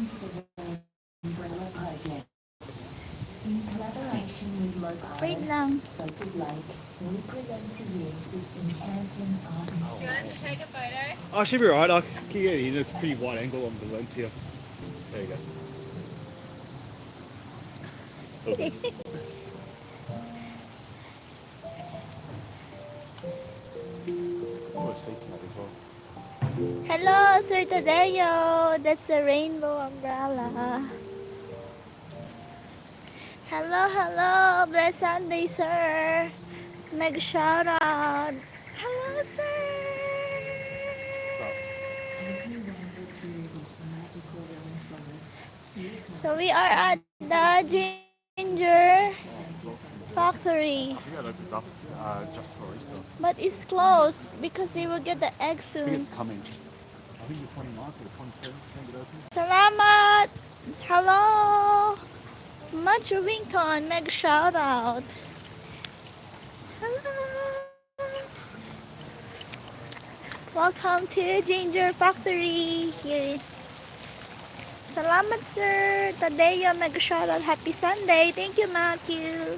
to the Umbrella Project. In collaboration with local Wait artists, lang. Sophie Blake, we present to you this enchanting art Do you want installation. us to take a photo? Oh, should be alright. I can get it in. It's a pretty wide angle on the lens here. There you go. Okay. Oh, seats in that as well. Hello, Sir Tadeo. That's a rainbow umbrella. Hello, hello. Blessed Sunday, sir. Mega shout out. Hello, sir. As you wander through this magical rainforest, you can So we are at the ginger factory, I think that opens up just for Easter. but it's closed because they will get the egg I think soon. it's coming. I think the 29th or the 27th I think it opens. Salamat. Hello. Much Wington. Mega shout out. Hello. Welcome to Ginger Factory here. Salamat, sir. Tadeo, mega shout out. Happy Sunday. Thank you, Matthew.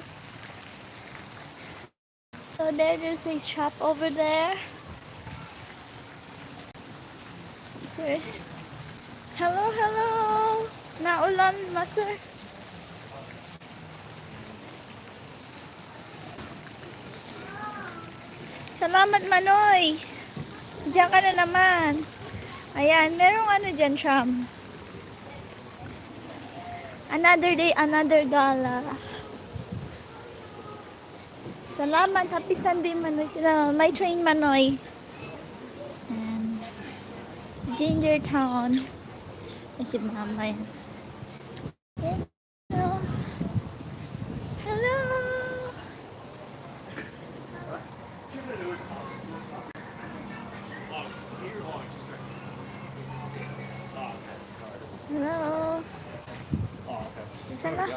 So there's a shop over there. Sir. Hello, hello. Naulan ma, sir. Salamat, Manoy. Diyan ka na naman. Ayan, merong ano dyan, Sham. Another day, another gala. Salamat. Happy Sunday, Manoy. My train, Manoy. And Ginger Town. Ay, si Mama yan. Hello. Hello. Hello. Salamat.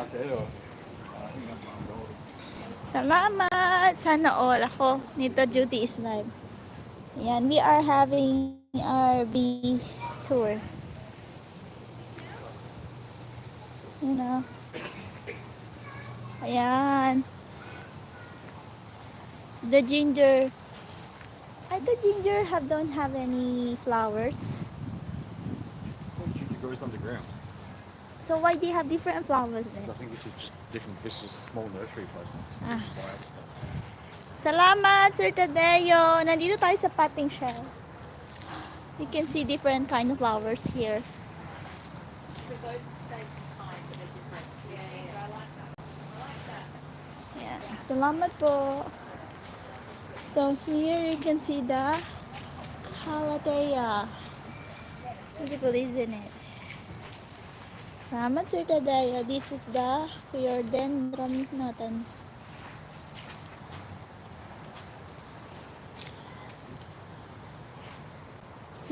Salamat. Sana all ako. Nito duty is live. Ayan, we are having our bee tour. You know. Ayan. The ginger. The ginger don't have any flowers. Ginger grows underground. So why do you have different flowers I there? think this is just different. This is a small nursery place. Ah. Buy other stuff. Salamat, Sir Tadeo. Nandito tayo sa potting shell. You can see different kind of flowers here. Because those same kinds that are different. Yeah, I like that. I like that. Yeah. Salamat po. So here you can see the Halatea. Beautiful, isn't it? Salamat, Sir Tadeo. This is the Philodendron notans.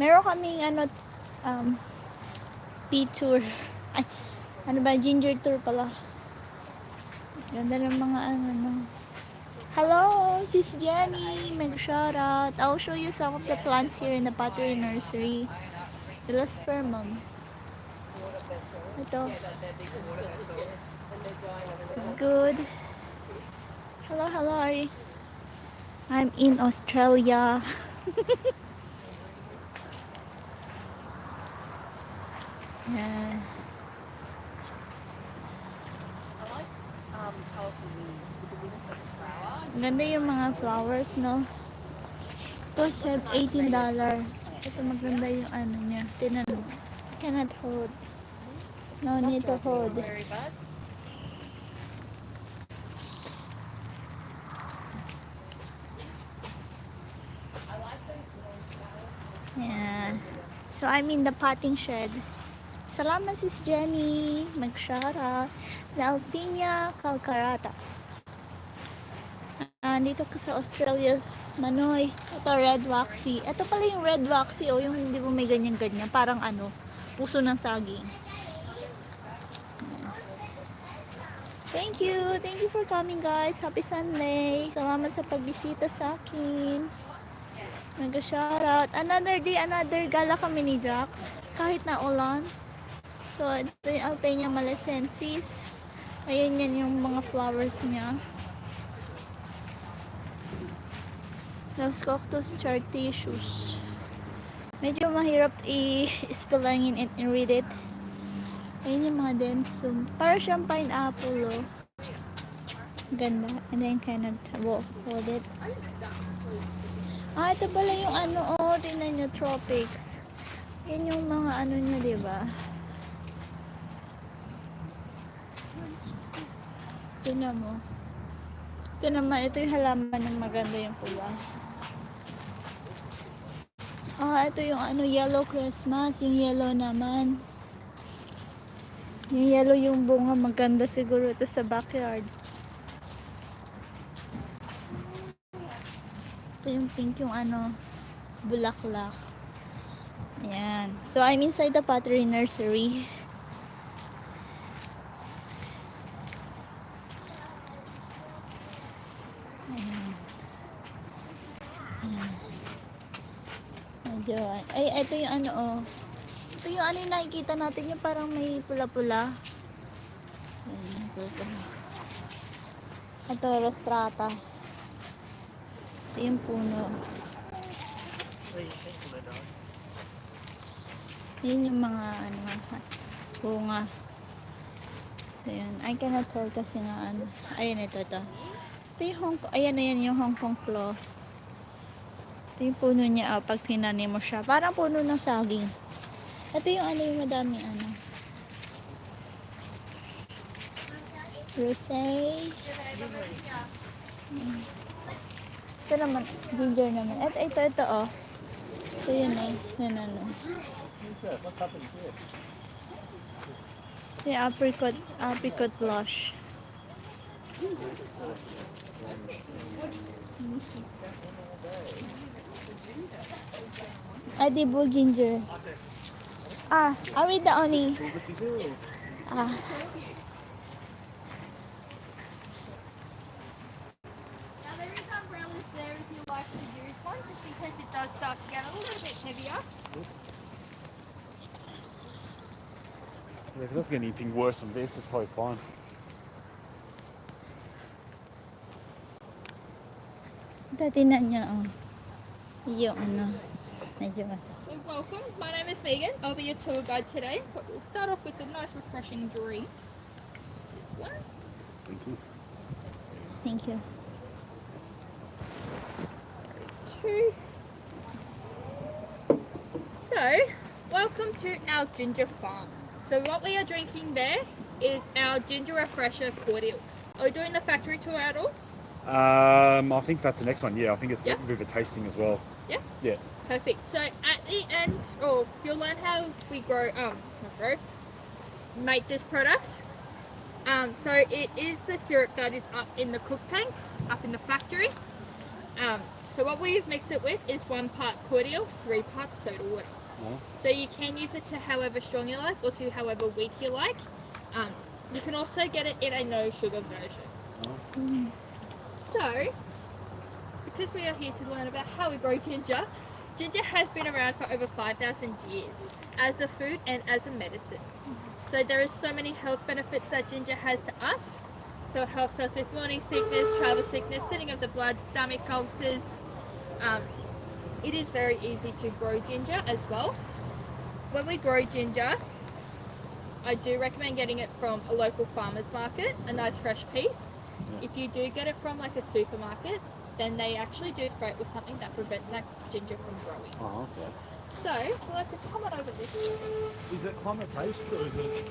Meron kaming pea tour. Ay, ano ba, ginger tour pala. Ganda ng mga Hello, Sis Jenny. Mag shout out. I'll show you some of the plants here in the pottery nursery. Spermum. Ito. It's good. Hello, hello. Are you? I'm in Australia. Yan. I like colourful leaves because we look like a flower. Ganda yung mga flowers, no? Ito, $18. Ito maganda yung ano niya. Tinan mo. Cannot hold. No need to hold. Berry bud. I like those little flowers. Yan. So, I'm in the potting shed. Salamat, Sis Jenny. Mag-shara. La Alpinia Calcarata. Dito ko sa Australia, Manoy. Ito, red waxy. Ito pala yung red waxy, o yung hindi mo may ganyan-ganyan. Parang puso ng saging. Thank you. Thank you for coming, guys. Happy Sunday. Salamat sa pagbisita sa akin. Mega shoutout. Another day, another gala kami ni Drax. Kahit na ulan. So, ito yung Alpenia malasensis. Ayan yan yung mga flowers niya. Los Cactus Chartisius. Medyo mahirap i-spellangin and read it. Ayan yung mga densum. Para siyang pineapple, oh. Ganda. And then kind of hold it. Ito pala yung ano, oh. Tingnan nyo, tropics. Yan yung mga ano nyo, diba? Tingnan mo. Ito naman, ito yung halaman ng maganda yung pula. Ito yung ano, yellow Christmas. Yung yellow naman. Yung yellow yung bunga. Maganda siguro ito sa backyard. Ito yung pink yung ano, bulaklak. Ayan. So, I'm inside the pottery nursery. Medyo, ito yung ano, oh. Ito yung ano yung nakikita natin, yung parang may pula-pula. Ayan, ito, rostrata. Ito yung puno. Yan yung mga, ano, bunga. So, yan. I cannot tell kasi nga, ano. Ayan, ito. Ito yung Hong Kong, ayan yung Hong Kong claw. Ito yung puno niya, pag tinanim mo siya. Parang puno ng saging. Ito yung ano yung madami ano. Rosé. Ito naman, ginger naman. Ito oh. Ito yun eh. Yan ano. Ito yung apricot blush. Edible ginger. Are we the only? Now there is umbrellas there if you like to use one, just in case it does start to get a little bit heavier. Yeah, if it doesn't get anything worse than this, it's probably fine. Tinan niya, oh. Yung ano, medyo masakit. Welcome, my name is Megan. I'll be your tour guide today. But we'll start off with a nice refreshing drink. This one. Thank you. Thank you. Two. So, welcome to our ginger farm. So what we are drinking there is our ginger refresher cordial. Are we doing the factory tour at all? I think that's the next one. Yeah, I think it's Yeah. a bit of a tasting as well. Yeah. Yeah. Perfect. So at the end, you'll learn how we make this product. So it is the syrup that is up in the cook tanks, up in the factory. So what we've mixed it with is 1 part cordial, 3 parts soda water. Oh. So you can use it to however strong you like or to however weak you like. You can also get it in a no sugar version. Oh. So, because we are here to learn about how we grow ginger, ginger has been around for over 5,000 years as a food and as a medicine. So there is so many health benefits that ginger has to us. So it helps us with morning sickness, travel sickness, thinning of the blood, stomach ulcers. It is very easy to grow ginger as well. When we grow ginger, I do recommend getting it from a local farmer's market, a nice fresh piece. Yeah. If you do get it from like a supermarket, then they actually do spray it with something that prevents that ginger from growing. Oh, okay. So, we'll have to come on over this. Is it climate based or is it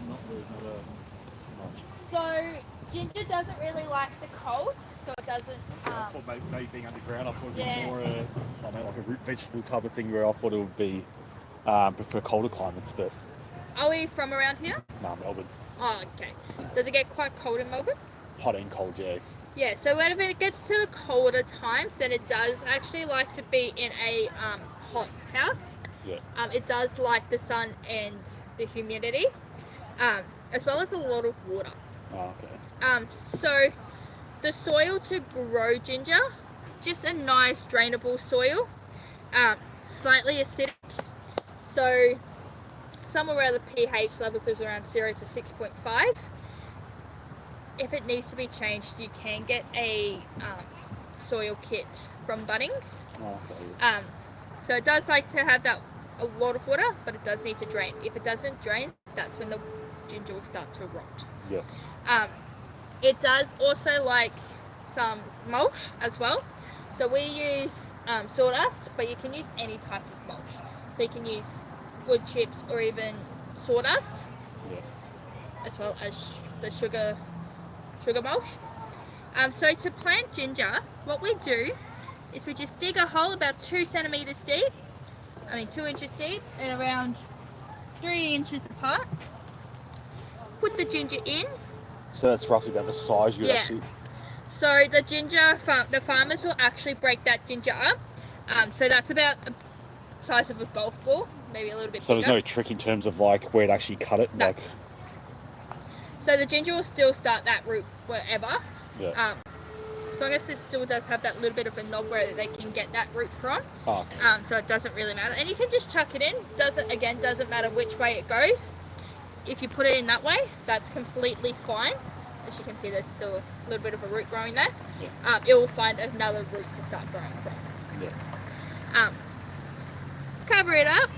not really much? So, ginger doesn't really like the cold, so it doesn't. I thought maybe being underground, I thought it was Yeah. more like a root vegetable type of thing where I thought it would be prefer colder climates, but Are we from around here? no, Melbourne. Oh, okay. Does it get quite cold in Melbourne? Hot and cold, yeah. Yeah, so whenever it gets to the colder times, then it does actually like to be in a hot house. Yeah. It does like the sun and the humidity, as well as a lot of water. Oh, okay. So the soil to grow ginger, just a nice drainable soil, slightly acidic. So somewhere where the pH levels is around 0 to 6.5. If it needs to be changed, you can get a soil kit from Bunnings. Oh, okay. So it does like to have that a lot of water, but it does need to drain. If it doesn't drain, that's when the ginger will start to rot. Yeah. It does also like some mulch as well. So we use sawdust, but you can use any type of mulch. So you can use wood chips or even sawdust, Yeah. as well as the sugar mulch. So to plant ginger, what we do is we just dig a hole about 2 centimeters deep, 2 inches deep, and around 3 inches apart. Put the ginger in. So that's roughly about the size you Yeah. actually. So the farmers will actually break that ginger up. So that's about the size of a golf ball, maybe a little bit So bigger. there's no trick in terms of like where to actually cut it. No. Like, So the ginger will still start that root wherever. yeah. As long as it still does have that little bit of a knob where they can get that root from. Oh, okay. So it doesn't really matter. And you can just chuck it in. Doesn't matter which way it goes. If you put it in that way, that's completely fine. As you can see, there's still a little bit of a root growing there. Yeah. It will find another root to start growing from. Yeah. Cover it up.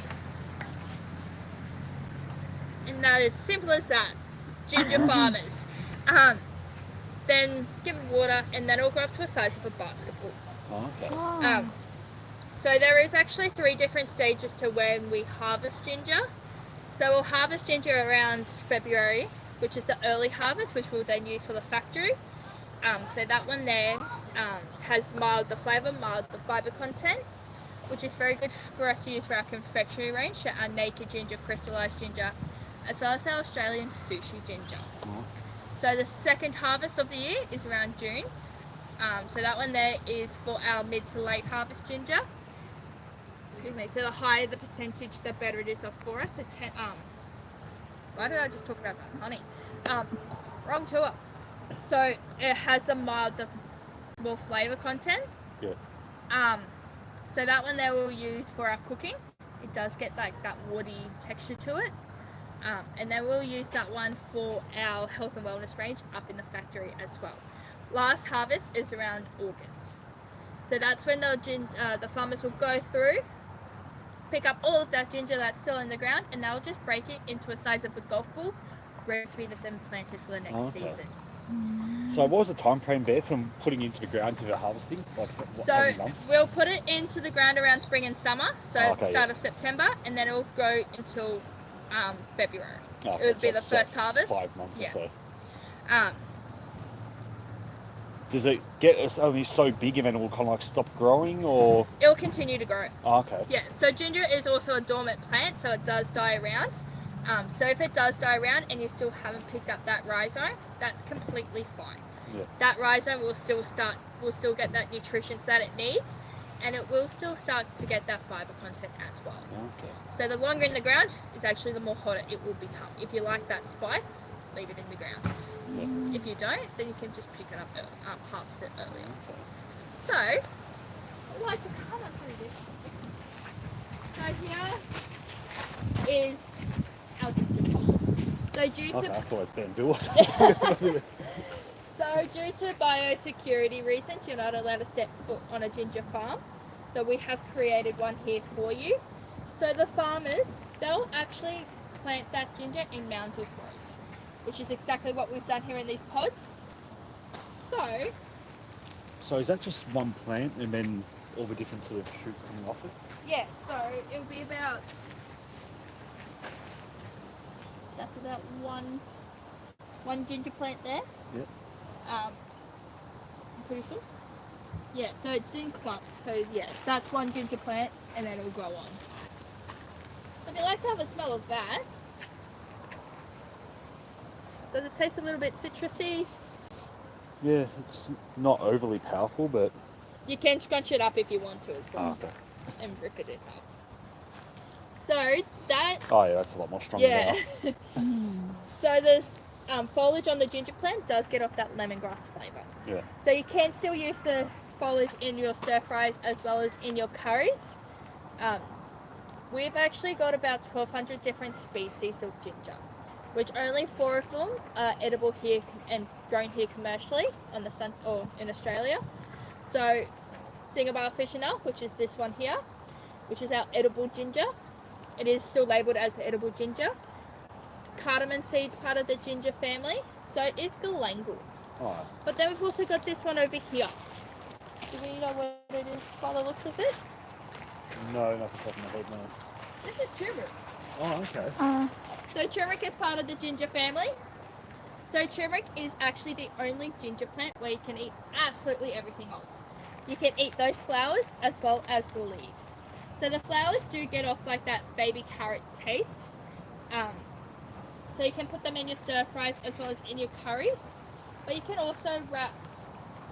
And that is simple as that. Ginger farmers. Then give it water, and then it'll grow up to a size of a basketball. Oh, okay. Wow. So there is actually 3 different stages to when we harvest ginger. So we'll harvest ginger around February, which is the early harvest, which we'll then use for the factory. So that one there has mild the flavour, mild the fibre content, which is very good for us to use for our confectionery range, so our naked ginger, crystallised ginger, as well as our Australian sushi ginger. Oh. So the second harvest of the year is around June. So that one there is for our mid to late harvest ginger. Excuse me. So the higher the percentage, the better it is off for us. So why did I just talk about that? Honey. Wrong tour. So it has the more flavour content. Yeah. So that one there we'll use for our cooking. It does get like that woody texture to it. And then we'll use that one for our health and wellness range up in the factory as well. Last harvest is around August. So that's when the farmers will go through, pick up all of that ginger that's still in the ground, and they'll just break it into a size of a golf ball, ready to be then planted for the next Okay. season. So what was the time frame there from putting into the ground to the harvesting? Like how So many months? we'll put it into the ground around spring and summer, so Oh, okay, start yeah. of September, and then it'll go until February. Oh, It would so be the it's first like harvest. 5 months Yeah. or so. Um, Does it get only so big and then it will kind of like stop growing, or? It'll continue to grow. Oh, okay. Yeah, so ginger is also a dormant plant, so it does die around. So if it does die around and you still haven't picked up that rhizome, that's completely fine. Yeah. That rhizome will still get that nutrition that it needs, and it will still start to get that fibre content as well. Okay. So the longer in the ground is actually the more hotter it will become. If you like that spice, leave it in the ground. Yeah. If you don't, then you can just pick it up, harvest it earlier. Okay. So, I'd like to come up through this. So here is our ginger farm. So due Okay, I to thought it was bamboo or something. due to biosecurity reasons, you're not allowed to set foot on a ginger farm. So we have created one here for you. So the farmers, they'll actually plant that ginger in mounds of rows, which is exactly what we've done here in these pods. So is that just one plant and then all the different sort of shoots coming off it? Yeah, so it'll be about, that's about one ginger plant there. Yeah. I'm pretty sure. Yeah, so it's in clumps. So yeah, that's one ginger plant, and then it'll grow on. If you like to have a smell of that, does it taste a little bit citrusy? Yeah, it's not overly powerful, but You can scrunch it up if you want to as well, okay. and rip it in half. So that, Oh yeah, that's a lot more stronger yeah. now. So the foliage on the ginger plant does get off that lemongrass flavour. Yeah. So you can still use the foliage in your stir fries as well as in your curries. we've actually got about 1,200 different species of ginger, which only 4 of them are edible here and grown here commercially on the sun or in Australia. So Singapore officinal, which is this one here, which is our edible ginger. It is still labelled as edible ginger. Cardamom seed's part of the ginger family, so is galangal. Oh, But then we've also got this one over here. Do we know what it is by the looks of it? no, not off the top of my head, no. This is turmeric. Oh, okay. So turmeric is part of the ginger family. So turmeric is actually the only ginger plant where you can eat absolutely everything else. You can eat those flowers as well as the leaves. So the flowers do get off like that baby carrot taste. So you can put them in your stir fries as well as in your curries. But you can also wrap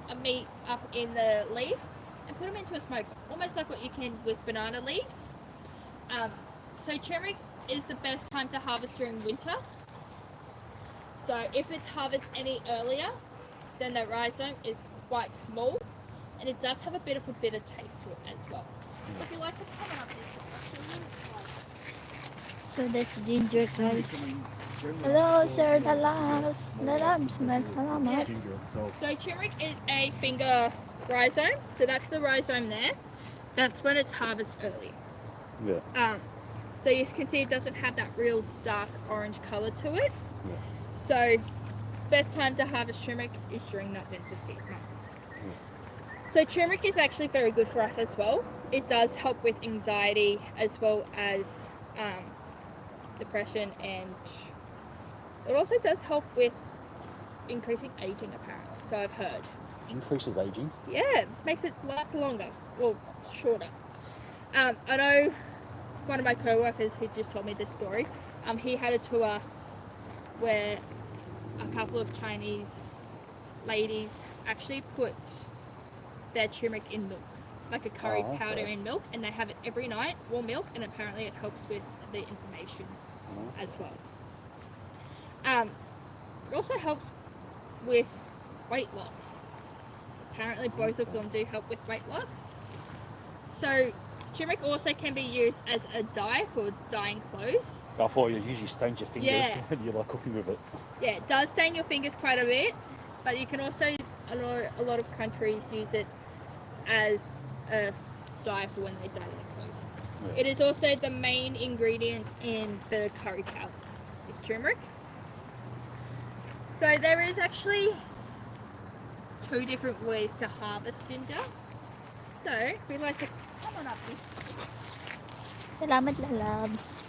a meat up in the leaves and put them into a smoker, almost like what you can with banana leaves. So turmeric is the best time to harvest during winter. So if it's harvested any earlier, then the rhizome is quite small, and it does have a bit of a bitter taste to it as well. So if you like to come up this, So that's ginger, guys. Hello, sir. Dalams. Dalams, man. Salamat. Ginger itself. so turmeric is a finger rhizome. So that's the rhizome there. That's when it's harvested early. Yeah. So you can see it doesn't have that real dark orange colour to it. Yeah. So best time to harvest turmeric is during that winter seed months. So turmeric is actually very good for us as well. It does help with anxiety as well as depression, and it also does help with increasing aging apparently. So I've heard. Increases aging. Yeah, makes it last longer. Well, shorter. I know one of my co-workers who just told me this story. He had a tour where a couple of Chinese ladies actually put their turmeric in milk, like a curry Oh, okay. powder in milk, and they have it every night, warm milk, and apparently it helps with the inflammation as well. It also helps with weight loss. Apparently both of them do help with weight loss. So turmeric also can be used as a dye for dyeing clothes. I thought you usually stained your fingers Yeah. when you like cooking with it. Yeah, it does stain your fingers quite a bit, but you can also, a lot of countries use it as a dye for when they dye their clothes. Yeah. It is also the main ingredient in the curry powders, is turmeric. So there is actually 2 different ways to harvest ginger. So we'd like to come on up this. Salamat, lalabs.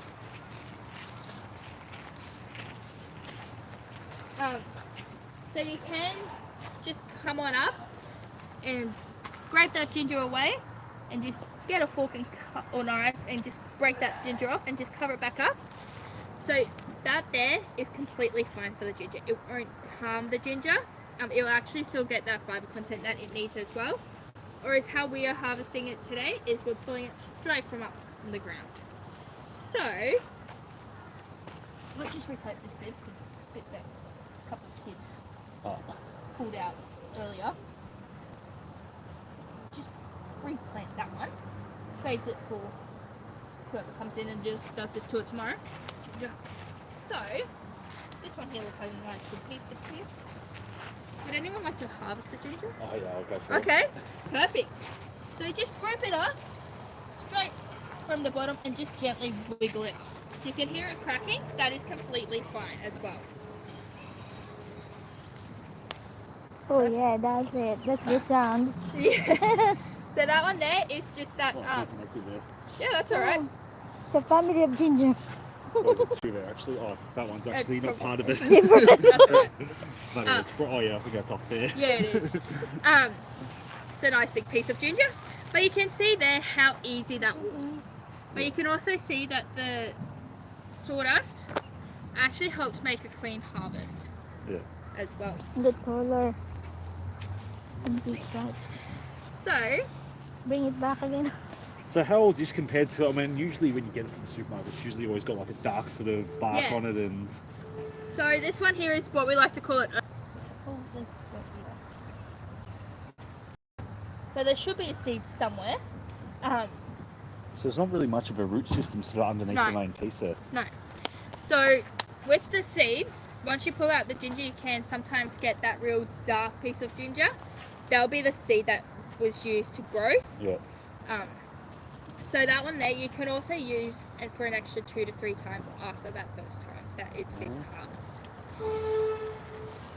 So you can just come on up and scrape that ginger away and just get a fork and or knife and just break that ginger off and just cover it back up. So that there is completely fine for the ginger. It won't harm the ginger. It will actually still get that fibre content that it needs as well. Whereas how we are harvesting it today is we're pulling it straight from up from the ground. So I'll just recut this bit because it's a bit that a couple of kids Oh. pulled out earlier. Just replant that one. Saves it for whoever comes in and just does this to it tomorrow. So this one here looks like a nice good piece to clear. Would anyone like to harvest the ginger? Oh yeah, I'll go for it. Okay, perfect. So just group it up straight from the bottom and just gently wiggle it up. You can hear it cracking, that is completely fine as well. Oh, yeah, that's it. That's the sound. Yeah. So that one there is just that, Oh, it's not connected there. yeah, that's alright. It's a family of ginger. Oh, there's 2 there actually. Oh, that one's actually not part of it. That's right. But it's, oh yeah, I think that's off there. Yeah, it is. It's a nice big piece of ginger. But you can see there how easy that was. But you can also see that the sawdust actually helps make a clean harvest Yeah. as well. The color. And this one. So, Bring it back again. So how old is this compared to, I mean, usually when you get it from the supermarket, it's usually always got like a dark sort of bark Yeah. on it and... so this one here is what we like to call it. So there should be a seed somewhere. So there's not really much of a root system sort of underneath No. the main piece there. No. So with the seed, once you pull out the ginger, you can sometimes get that real dark piece of ginger. That'll be the seed that was used to grow. Yeah. So that one there, you can also use it for an extra 2 to 3 times after that first time that it's been harvested.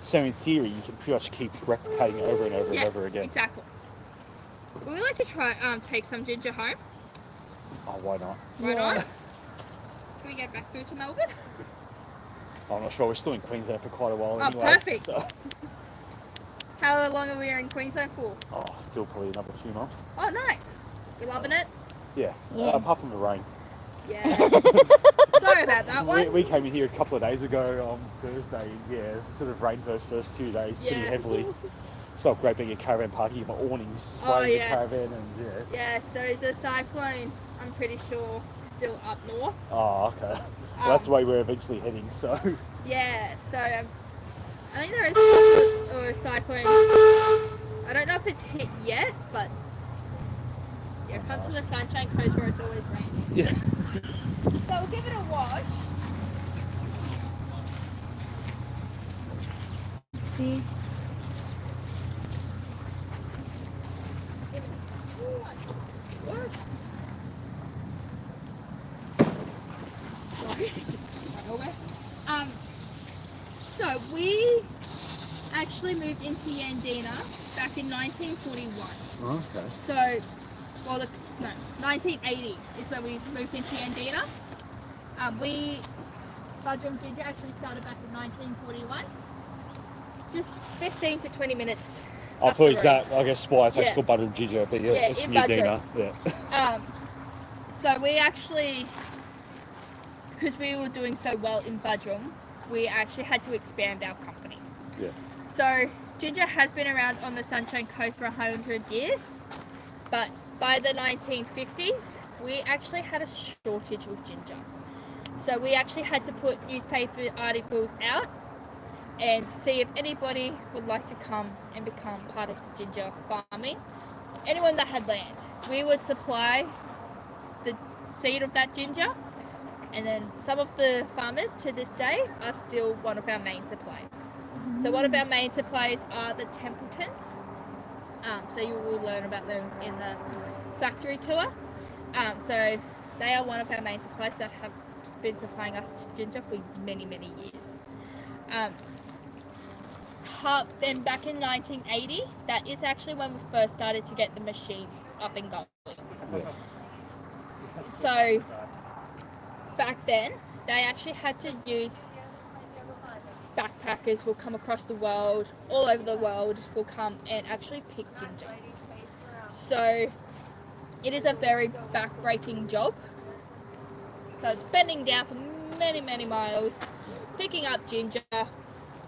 So in theory, you can pretty much keep replicating over and over and over again. Exactly. We would like to try take some ginger home. Oh, why not? Why not? Can we get back through to Melbourne? I'm not sure. We're still in Queensland for quite a while Oh, anyway. perfect. So. How long are we in Queensland for? Oh, still probably another few months. Oh, nice. You loving it? Yeah. Yeah. Apart from the rain. Yeah. Sorry about that one. We came in here a couple of days ago on Thursday. Yeah, sort of rained those first 2 days pretty Yeah. heavily. It's not great being a caravan park. You get my awnings Oh, swaying yes. the caravan and yeah. Yes, there is a cyclone, I'm pretty sure, still up north. Oh, okay. Well, that's the way we're eventually heading. So. Yeah, so I think there is a cyclone. I don't know if it's hit yet, but yeah, come to the Sunshine Coast where it's always raining. Yeah. So we'll give it a wash. See? So we actually moved into Yandina back in 1941. Okay. So, well, no, 1980 is when we moved into Yandina. Budrum Ginger actually started back in 1941. Just 15 to 20 minutes. I up thought the it's road. that, I guess, why it's Yeah. actually called Buddle Ginger, but yeah, Yeah, it's in New Budrum. Dina. Yeah. So we actually, because we were doing so well in Budrum, we actually had to expand our company. Yeah. So ginger has been around on the Sunshine Coast for 100 years, but by the 1950s, we actually had a shortage of ginger. So we actually had to put newspaper articles out and see if anybody would like to come and become part of the ginger farming. Anyone that had land. We would supply the seed of that ginger, and then some of the farmers to this day are still one of our main suppliers. So one of our main suppliers are the Templetons. So you will learn about them in the factory tour. So they are one of our main suppliers that have been supplying us ginger for many, many years. Then back in 1980, that is actually when we first started to get the machines up and going. Yeah. So back then, they actually had to use backpackers will come across the world, all over the world, will come and actually pick ginger. So it is a very back-breaking job. So it's bending down for many, many miles, picking up ginger,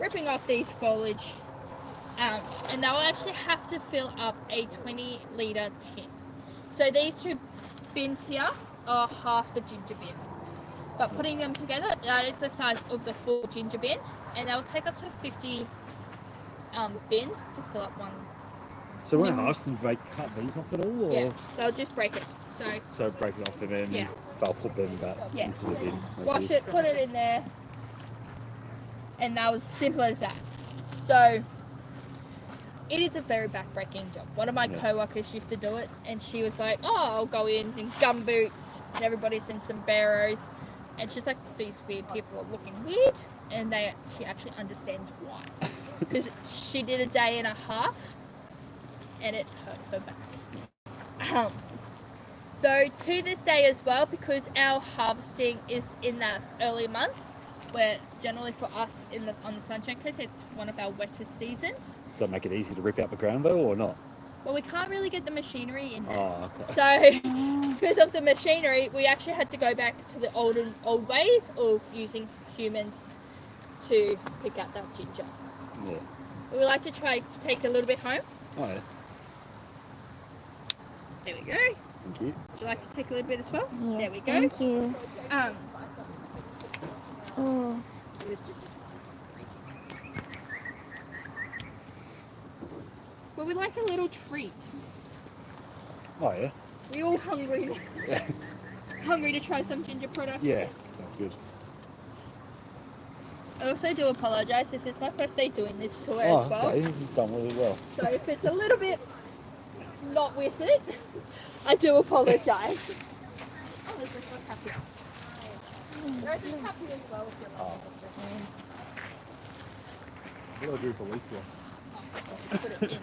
ripping off these foliage, and they'll actually have to fill up a 20-litre tin. So these two bins here are half the ginger bin. But putting them together, that is the size of the full ginger bin, and they'll take up to 50 bins to fill up one. So when harvesting, do they cut these off at all? Or? Yeah, they'll just break it. So break it off and then Yeah. they'll put them back Yeah. into the bin. Wash it, put it in there, and that was simple as that. So it is a very back-breaking job. One of my co-workers used to do it, and she was like, "Oh, I'll go in gumboots, and everybody's in sombreros," and she's like, "These weird people are looking weird," and she actually understands why, because she did a day and a half, and it hurt her back. So to this day as well, because our harvesting is in that early months, where generally for us on the Sunshine Coast, it's one of our wettest seasons. Does that make it easy to rip out the ground though, or not? Well, we can't really get the machinery in there. Oh, okay. So because of the machinery, we actually had to go back to the old ways of using humans to pick out that ginger. Yeah. We would like to try take a little bit home. Oh, yeah. There we go. Thank you. Would you like to take a little bit as well? Yes, There we go. thank you. Oh, Well, we like a little treat. Oh, yeah. We all hungry now. Yeah. Hungry to try some ginger products. Yeah, sounds good. I also do apologise. This is my first day doing this tour Oh, as well. okay, you've done really well. So if it's a little bit not with it, I do apologise. Oh, there's this one happy. There's this happy as well if you like. Oh. What do I do for leaf one? Put it in.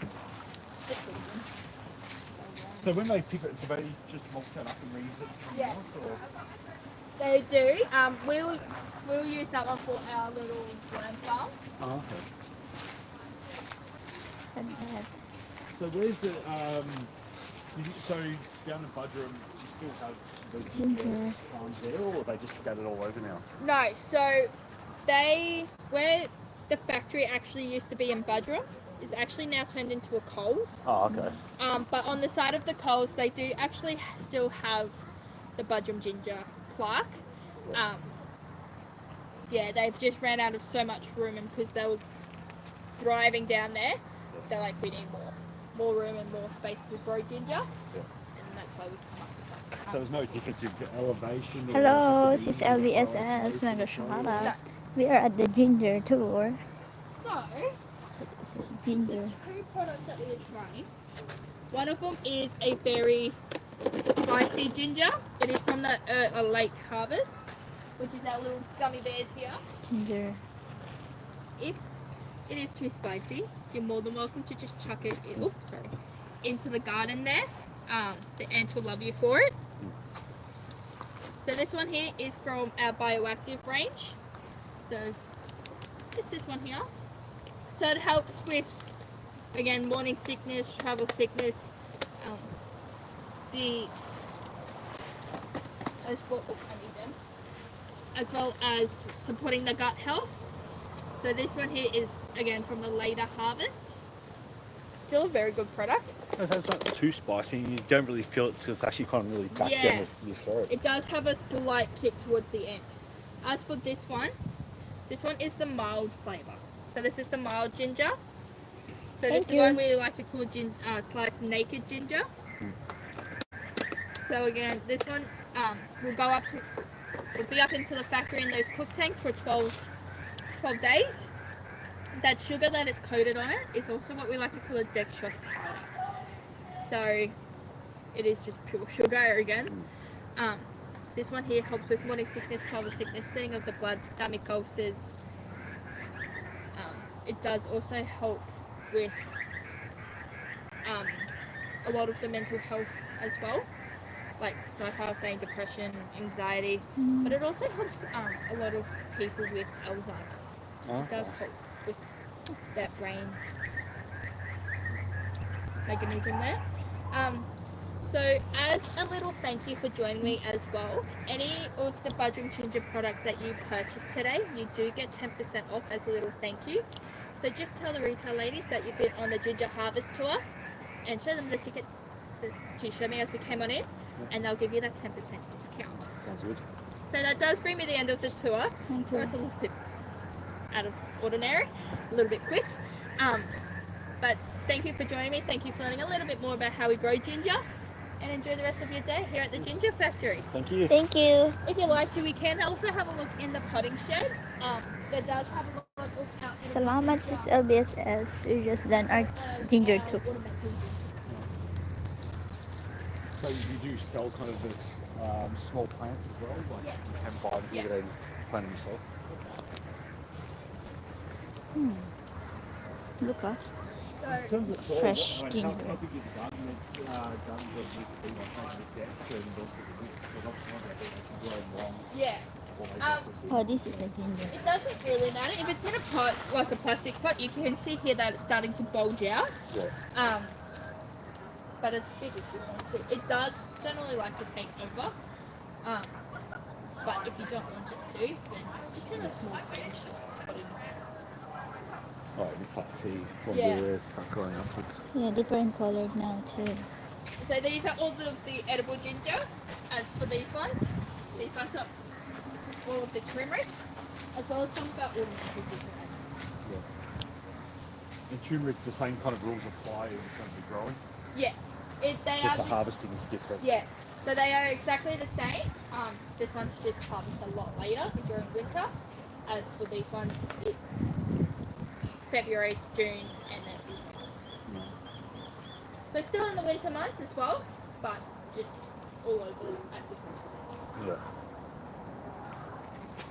Just put it in. So when they pick it, do they just mulch that up and reuse it somewhere Yeah. else? Or? They do. We'll use that one for our little worm farm. Oh, okay. And that. So where's the, so down in Budrum, you still have those Gingers. farms there, or are they just scattered all over now? No, so where the factory actually used to be in Budrum is actually now turned into a Coles. Oh, okay. But on the side of the Coles, they do actually still have the Budrum Ginger plaque. Yeah, they've just ran out of so much room, and because they were thriving down there, they're like, we need more room and more space to grow ginger. Yeah. And that's why we come up with that. So there's no difference in elevation? or Hello, anything? this is LBSS. Mega Shahara. We are at the ginger tour. So, So this is the ginger. two products that we are trying, one of them is a very spicy ginger. It is from the lake harvest, which is our little gummy bears here. Ginger. If it is too spicy, you're more than welcome to just chuck it into the garden there. The ants will love you for it. So this one here is from our bioactive range. So just this one here. So it helps with, again, morning sickness, travel sickness, as well as supporting the gut health. So this one here is, again, from the later harvest. Still a very good product. So it's not too spicy, you don't really feel it, so it's actually kind of really back Yeah. down your throat. It does have a slight kick towards the end. As for this one is the mild flavour. So this is the mild ginger. So this Thank is you. one we like to call sliced naked ginger. So again, this one will be up into the factory in those cook tanks for 12 days. That sugar that is coated on it is also what we like to call a dextrose powder. So it is just pure sugar again. This one here helps with morning sickness, travel sickness, thinning of the blood, stomach ulcers. It does also help with a lot of the mental health as well. Like I was saying, depression, anxiety, but it also helps a lot of people with Alzheimer's. It does help with that brain mechanism there. So as a little thank you for joining me as well, any of the Budrum Ginger products that you purchase today, you do get 10% off as a little thank you. So just tell the retail ladies that you've been on the Ginger Harvest tour and show them the ticket that you showed me as we came on in, and they'll give you that 10% discount. Sounds good. So that does bring me to the end of the tour. Thank So you. it's a little bit out of ordinary, a little bit quick. But thank you for joining me. Thank you for learning a little bit more about how we grow ginger. And enjoy the rest of your day here at the Ginger Factory. Thank you. Thank you. If you like to, we can also have a look in the potting shed. That does have a lot of out. Salamat sa LBSS. We just done our ginger tour. So you do sell kind of this small plants as well? Like Yeah. you can buy them here and plant them yourself? Look up. In terms of soil, Fresh how ginger. big is the garden? Gardens that need to be like kind of depth and also the width, because obviously one that they can grow long. Yeah. Or they have to Oh, this is the ginger. It doesn't really matter. If it's in a pot, like a plastic pot, you can see here that it's starting to bulge out. Yeah. But as big as you want to. It does generally like to take over. But if you don't want it to, then just in a small potting shed. Put it in. Oh, it's like see what Yeah. there is start going upwards. Yeah, different colored now too. So these are all of the edible ginger. As for these ones are all of the turmeric, as well as some of our ornamental ginger. Yeah. And turmeric, the same kind of rules apply in terms of growing? Yes. They Just are the harvesting is different. Yeah. So they are exactly the same. This one's just harvested a lot later during winter. As for these ones, it's February, June, and then August. So still in the winter months as well, but just all over at different times. Yeah.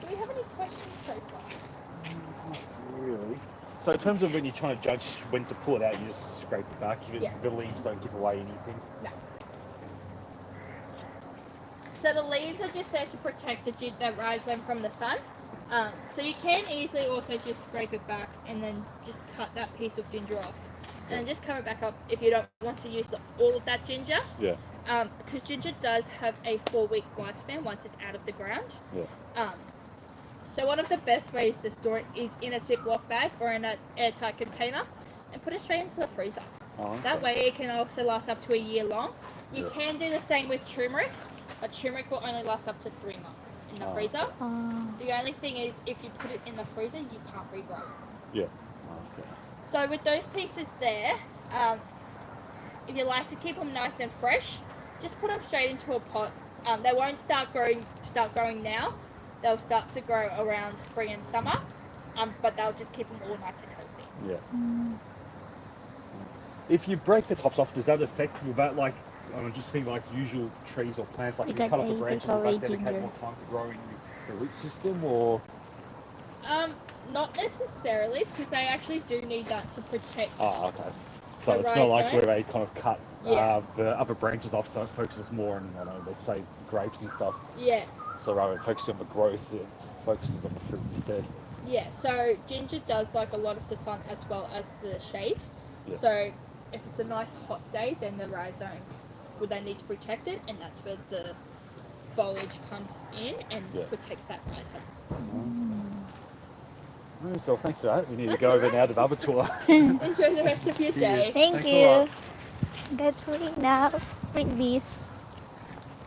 Do we have any questions so far? Really? So in terms of when you're trying to judge when to pull it out, you just scrape it back. Yeah. The leaves don't give away anything. No. So the leaves are just there to protect the rhizome from the sun. So you can easily also just scrape it back and then just cut that piece of ginger off. And then just cover it back up if you don't want to use all of that ginger. Yeah. Because ginger does have a 4-week lifespan once it's out of the ground. Yeah. So one of the best ways to store it is in a Ziploc bag or in an airtight container and put it straight into the freezer. Oh, okay. That way it can also last up to a year long. You Yeah. can do the same with turmeric, but turmeric will only last up to 3 months in the Oh. freezer. Uh, The only thing is if you put it in the freezer, you can't regrow. Yeah. Okay. So with those pieces there, if you like to keep them nice and fresh, just put them straight into a pot. They won't start growing now. They'll start to grow around spring and summer, but they'll just keep them all nice and healthy. Yeah. If you break the tops off, does that affect, will that like, I'm just thinking like usual trees or plants, like You you can cut off a eat branch, it will away, that dedicate ginger. more time to growing the root system, or? Not necessarily, because they actually do need that to protect. Oh, okay. So The it's not like rhizome? where they kind of cut Yeah. the other branches off, so it focuses more on, I don't know, let's say grapes and stuff. Yeah, So rather than focusing on the growth, it focuses on the fruit instead. yeah. So ginger does like a lot of the sun as well as the shade. Yeah. So if it's a nice hot day, then the rhizome would then need to protect it, and that's where the foliage comes in and Yeah. protects that rhizome. Oh, so thanks for that. We need to That's go over all now to the other tour. Enjoy the rest of your day. thank Thanks a lot. you. Get free now. Read this.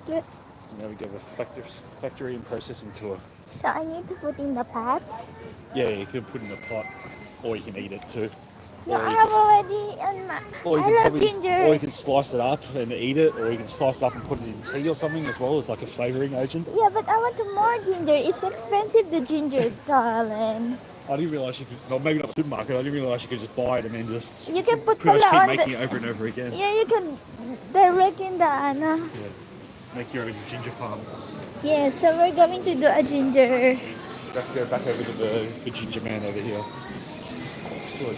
Look. So now we go to the factory and processing tour. So I need to put in the pot. Yeah, you can put it in a pot, or you can eat it too. No, Or I you have already on my. Or you I can love probably, ginger. or you can slice it up and eat it, or you can slice it up and put it in tea or something as well as like a flavouring agent. Yeah, but I want more ginger. It's expensive, the ginger, darling. I didn't realise you could, well maybe not the supermarket, I didn't realise you could just buy it and then just You can put pretty much pala keep on making the. it over and over again. Yeah, you can direct in the ano. Yeah. Make your own ginger farm. Yeah, so we're going to do a ginger. Let's go back over to the ginger man over here. Good.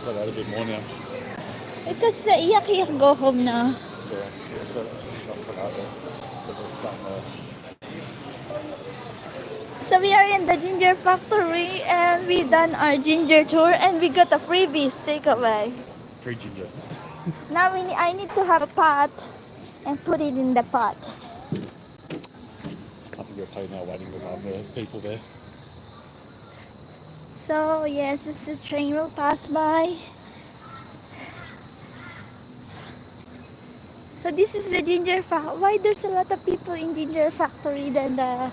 Got out a bit more now. Because naiyak-iyak go home na. Yeah, just that's what out there. But we're starting So we are in the ginger factory and we done our ginger tour and we got a freebies takeaway. free ginger. Now I need to have a pot and put it in the pot. I think we're playing now waiting with other people there. So yes, this train will pass by. So this is the ginger factory. Why there's a lot of people in ginger factory than the...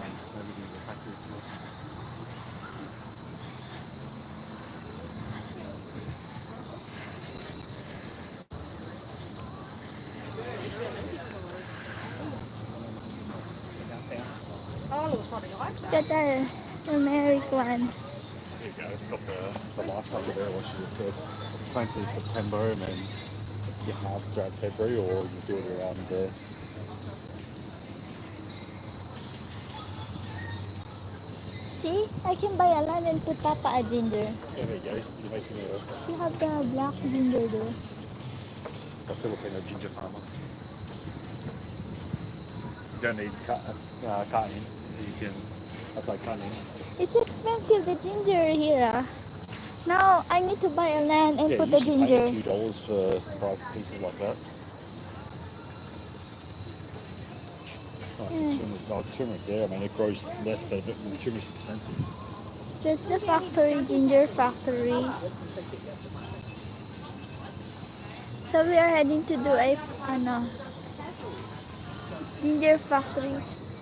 Got the American one. There you go, it's got the lights over there, what she just said. Planted in September and then you harvest throughout February, or you do it around there. See, I can buy a land and put tapa a ginger. Yeah, there you go. You're making a You have the black ginger there. Filipino ginger farmer. You don't need cutting. You can, that's like cutting. It's expensive, the ginger here. Now I need to buy a land and Yeah, put you the should pay a ginger. few dollars for private pieces like that. Turmeric there, I mean it grows less, but turmeric's expensive. That's the factory, ginger factory. So we are heading to do a ginger factory.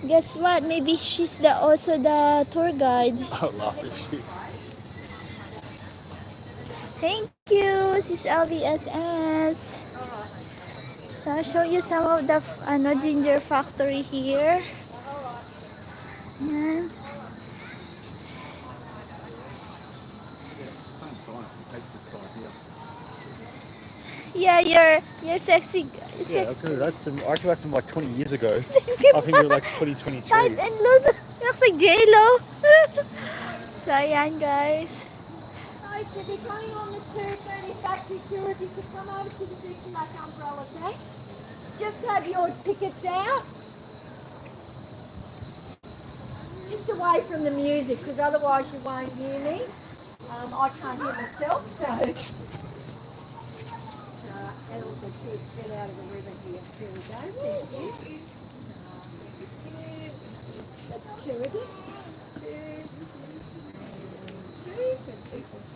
Guess what? Maybe she's also the tour guide. I laugh if she. Thank you, Sis LVSS. So I'll show you some of the ginger factory here. Yan. Same sign. You take this side here. Yeah, you're sexy. Yeah, I reckon that's from like 20 years ago. Sexy I think it was like 2023. tight and loose. Looks like J-Lo. So ayan guys. Folks, if you're coming on the 2:30 factory tour, if you could come over to the big black umbrella, thanks. Just have your tickets out. Just away from the music, because otherwise you won't hear me. I can't hear myself, so. And also too, it's get out of the river here. Here we go. Thank you. That's 2, is it? 2. 2, so 2, 4, 6.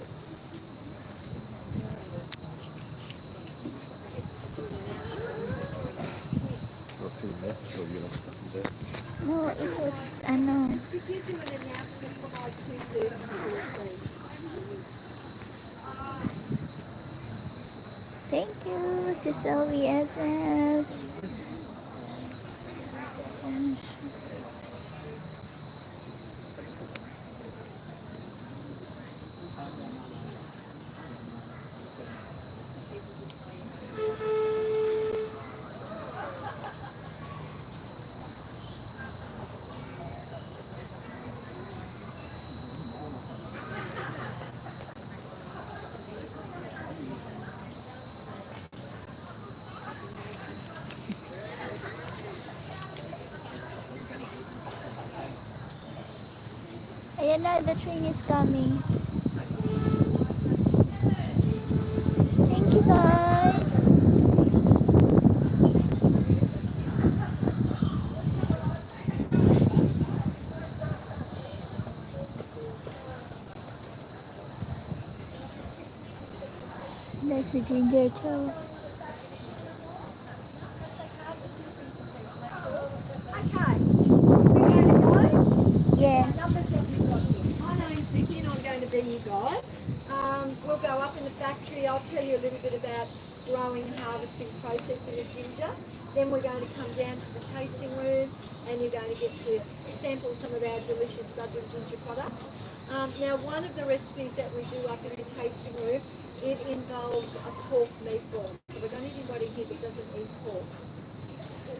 Got a few there. Or you got stuff in there. No, it was ano. Could you do an announcement for my 2:32, please? Thank you, Sis LVSS. Ayan na, the train is coming. Thank you guys. That's the ginger too. Okay, we're going to go. Yeah. Numbers that you've got here. My name's Vicky and I'm going to be you guys. We'll go up in the factory. I'll tell you a little bit about growing, harvesting, processing of ginger. Then we're going to come down to the tasting room and you're going to get to sample some of our delicious butter and ginger products. Now, one of the recipes that we do up in the tasting room, it involves a pork meatball. So we're going to anybody here that doesn't eat pork.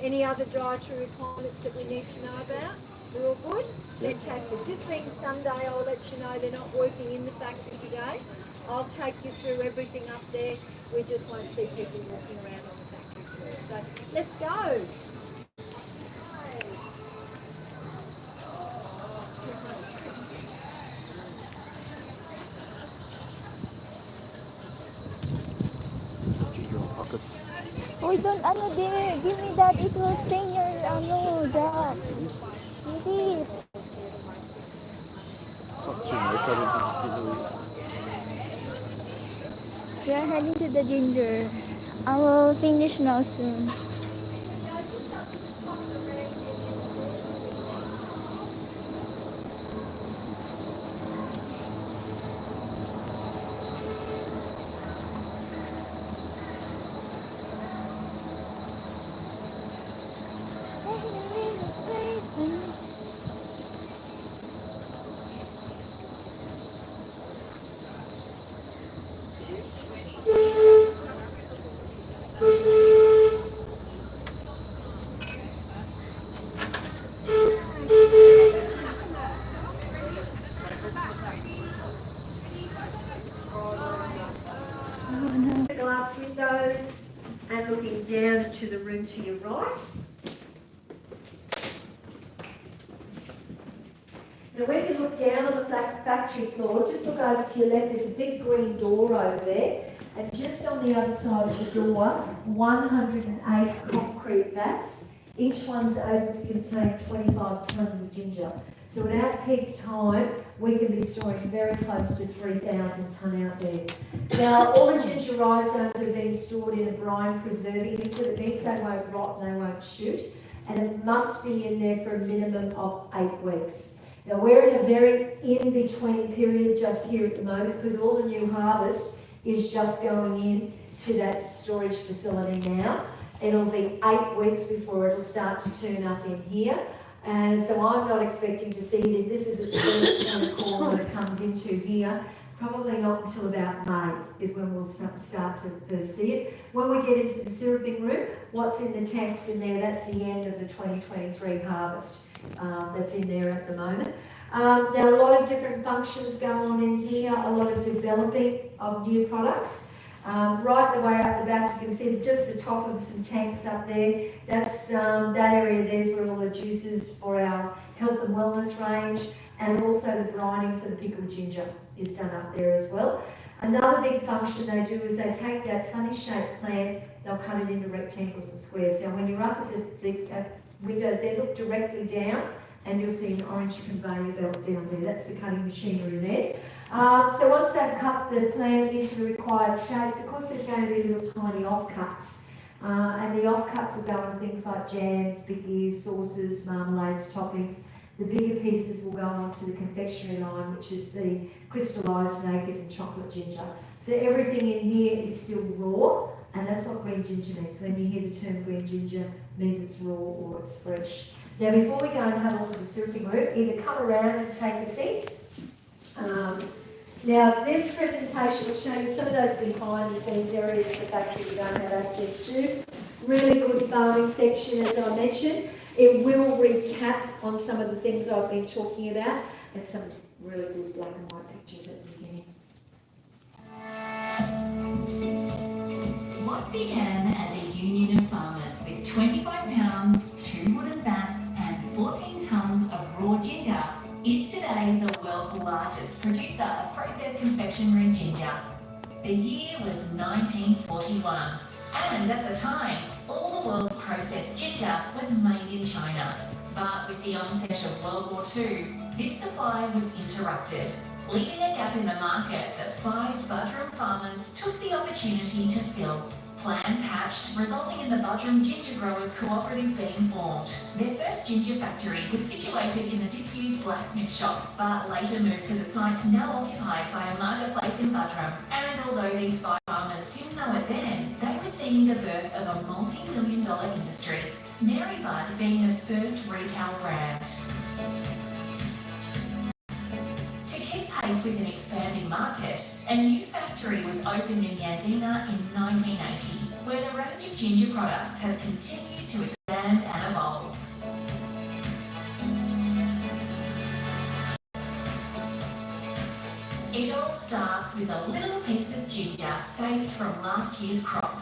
Any other dietary requirements that we need to know about? We're all good? Fantastic. Just being Sunday, I'll let you know they're not working in the factory today. I'll take you through everything up there. We just won't see people walking around on the factory floor. So let's go. Ginger in pockets. Oh, don't ano there. Give me that. It will stain your jobs. It is. It's not turmeric. I don't think you really. We are heading to the ginger. I will finish now soon. Glass windows and looking down to the room to your right. Now when you look down on the factory floor, just look over to your left, there's a big green door over there, and just on the other side of the door, 108 concrete vats. Each one's able to contain 25 tonnes of ginger. So at our peak time, we can be storing very close to 3,000 tonne out there. Now, all the ginger rhizomes are being stored in a brine preserving liquid. It means they won't rot and they won't shoot. And it must be in there for a minimum of 8 weeks. Now, we're in a very in-between period just here at the moment because all the new harvest is just going in to that storage facility now. It'll be 8 weeks before it'll start to turn up in here. And so I'm not expecting to see it. This is its first point of call when it comes into here. Probably not until about May is when we'll start to see it. When we get into the syruping room, what's in the tanks in there, that's the end of the 2023 harvest that's in there at the moment. There are a lot of different functions going on in here, a lot of developing of new products. Right the way up the back, you can see just the top of some tanks up there. That's that area there's where all the juices for our health and wellness range, and also the brining for the pickled ginger is done up there as well. Another big function they do is they take that funny shaped plant, they'll cut it into rectangles and squares. Now when you're up at the windows there, look directly down and you'll see an orange conveyor belt down there. That's the cutting machinery there. So once they've cut the plant into the required shapes, of course there's going to be little tiny offcuts. And the offcuts will go on things like jams, bickies, sauces, marmalades, toppings. The bigger pieces will go onto the confectionery line, which is the crystallised naked and chocolate ginger. So everything in here is still raw, and that's what green ginger means. When you hear the term green ginger, it means it's raw or it's fresh. Now before we go and have a look at the syruping room, either come around and take a seat. Now this presentation will show you some of those behind the scenes areas of the factory we don't have access to. Really good farming section, as I mentioned. It will recap on some of the things I've been talking about, and some really good black and white pictures at the beginning. What began as a union of farmers with 25 pounds, 2 wooden vats and 14 tonnes of raw ginger is today the world's largest producer of processed confectionery ginger. The year was 1941, and at the time, all the world's processed ginger was made in China. But with the onset of World War II, this supply was interrupted, leaving a gap in the market that 5 Budrum farmers took the opportunity to fill. Plans hatched, resulting in the Budrum Ginger Growers Cooperative being formed. Their first ginger factory was situated in the disused blacksmith shop, but later moved to the sites now occupied by a marketplace in Budrum. And although these 5 farmers didn't know it then, they were seeing the birth of a multi-million-dollar industry, Mary Bud being the first retail brand. To keep pace with an expanding market, a new factory was opened in Yandina in 1980, where the range of ginger products has continued to expand and evolve. It all starts with a little piece of ginger saved from last year's crop.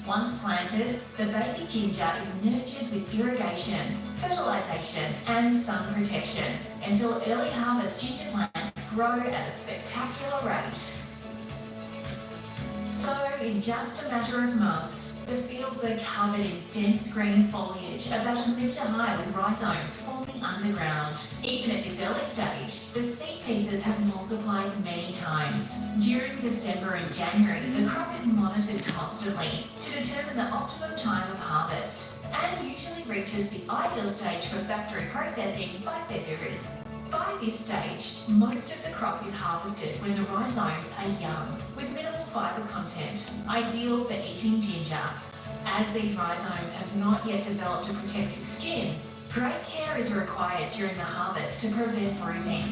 Once planted, the baby ginger is nurtured with irrigation, fertilisation and sun protection until early harvest ginger plants grow at a spectacular rate. So, in just a matter of months, the fields are covered in dense green foliage about a metre high with rhizomes forming underground. Even at this early stage, the seed pieces have multiplied many times. During December and January, the crop is monitored constantly to determine the optimum time of harvest, and usually reaches the ideal stage for factory processing by February. By this stage, most of the crop is harvested when the rhizomes are young, with minimal fibre content, ideal for eating ginger. As these rhizomes have not yet developed a protective skin, great care is required during the harvest to prevent bruising.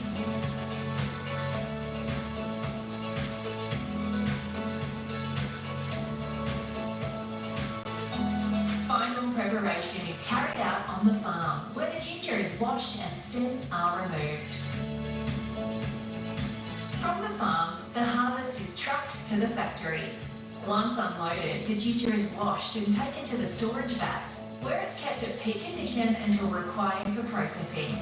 Final preparation is carried out on the farm, where the ginger is washed and stems are removed. From the farm, the harvest is trucked to the factory. Once unloaded, the ginger is washed and taken to the storage vats, where it's kept at peak condition until required for processing.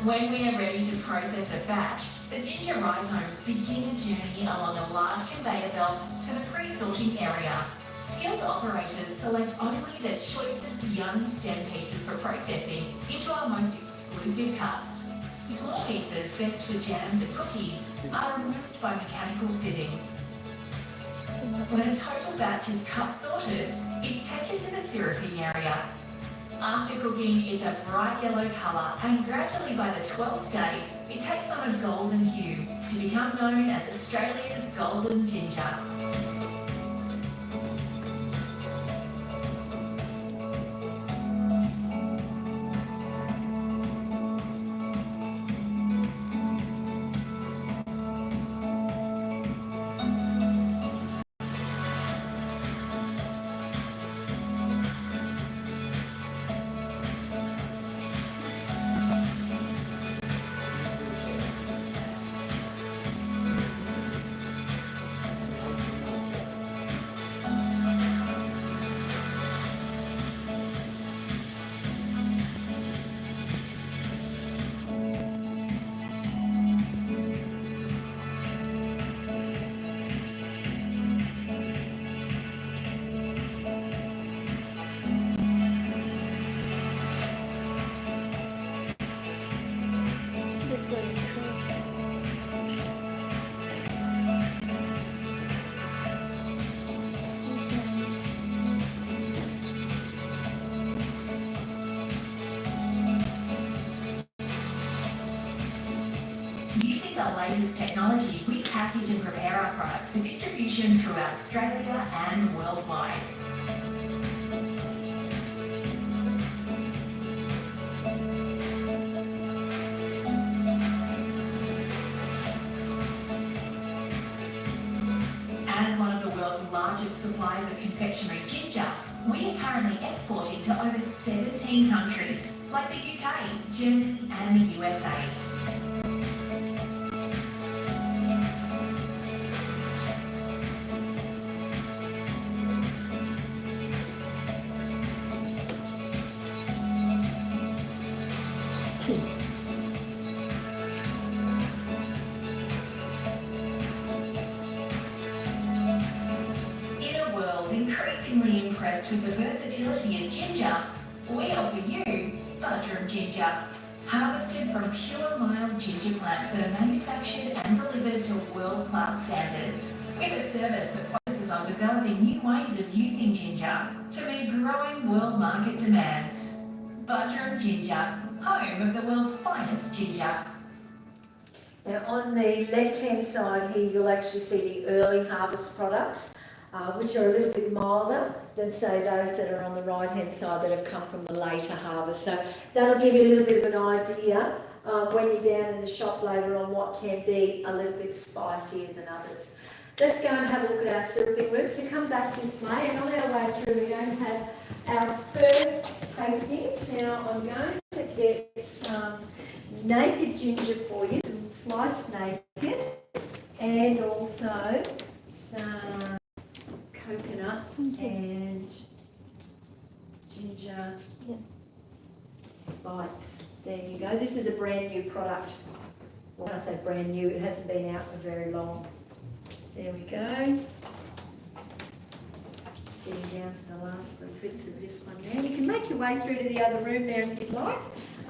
When we are ready to process a batch, the ginger rhizomes begin a journey along a large conveyor belt to the pre-sorting area. Skilled operators select only the choicest young stem pieces for processing into our most exclusive cuts. Small pieces, best for jams and cookies, are removed by mechanical sieving. When a total batch is cut sorted, it's taken to the syruping area. After cooking, it's a bright yellow colour, and gradually by the 12th day, it takes on a golden hue to become known as Australia's golden ginger. Using the latest technology, we package and prepare our products for distribution throughout Australia and worldwide. As one of the world's largest suppliers of confectionery ginger, we are currently exporting to over 17 countries, like the UK, Germany and the USA. Increasingly impressed with the versatility of ginger, we offer you Budrum Ginger, harvested from pure mild ginger plants that are manufactured and delivered to world-class standards, with a service that focuses on developing new ways of using ginger to meet growing world market demands. Budrum Ginger, home of the world's finest ginger. Now on the left-hand side here, you'll actually see the early harvest products, which are a little bit milder than say those that are on the right-hand side that have come from the later harvest. So that'll give you a little bit of an idea when you're down in the shop later on what can be a little bit spicier than others. Let's go and have a look at our syruping room. So come back this way, and on our way through we're going to have our first tastings. Now I'm going to get some naked ginger for you, some sliced naked, and also some coconut and ginger bites. There you go. This is a brand new product. When I say brand new, it hasn't been out for very long. There we go. It's getting down to the last little bits of this one now. You can make your way through to the other room there if you'd like.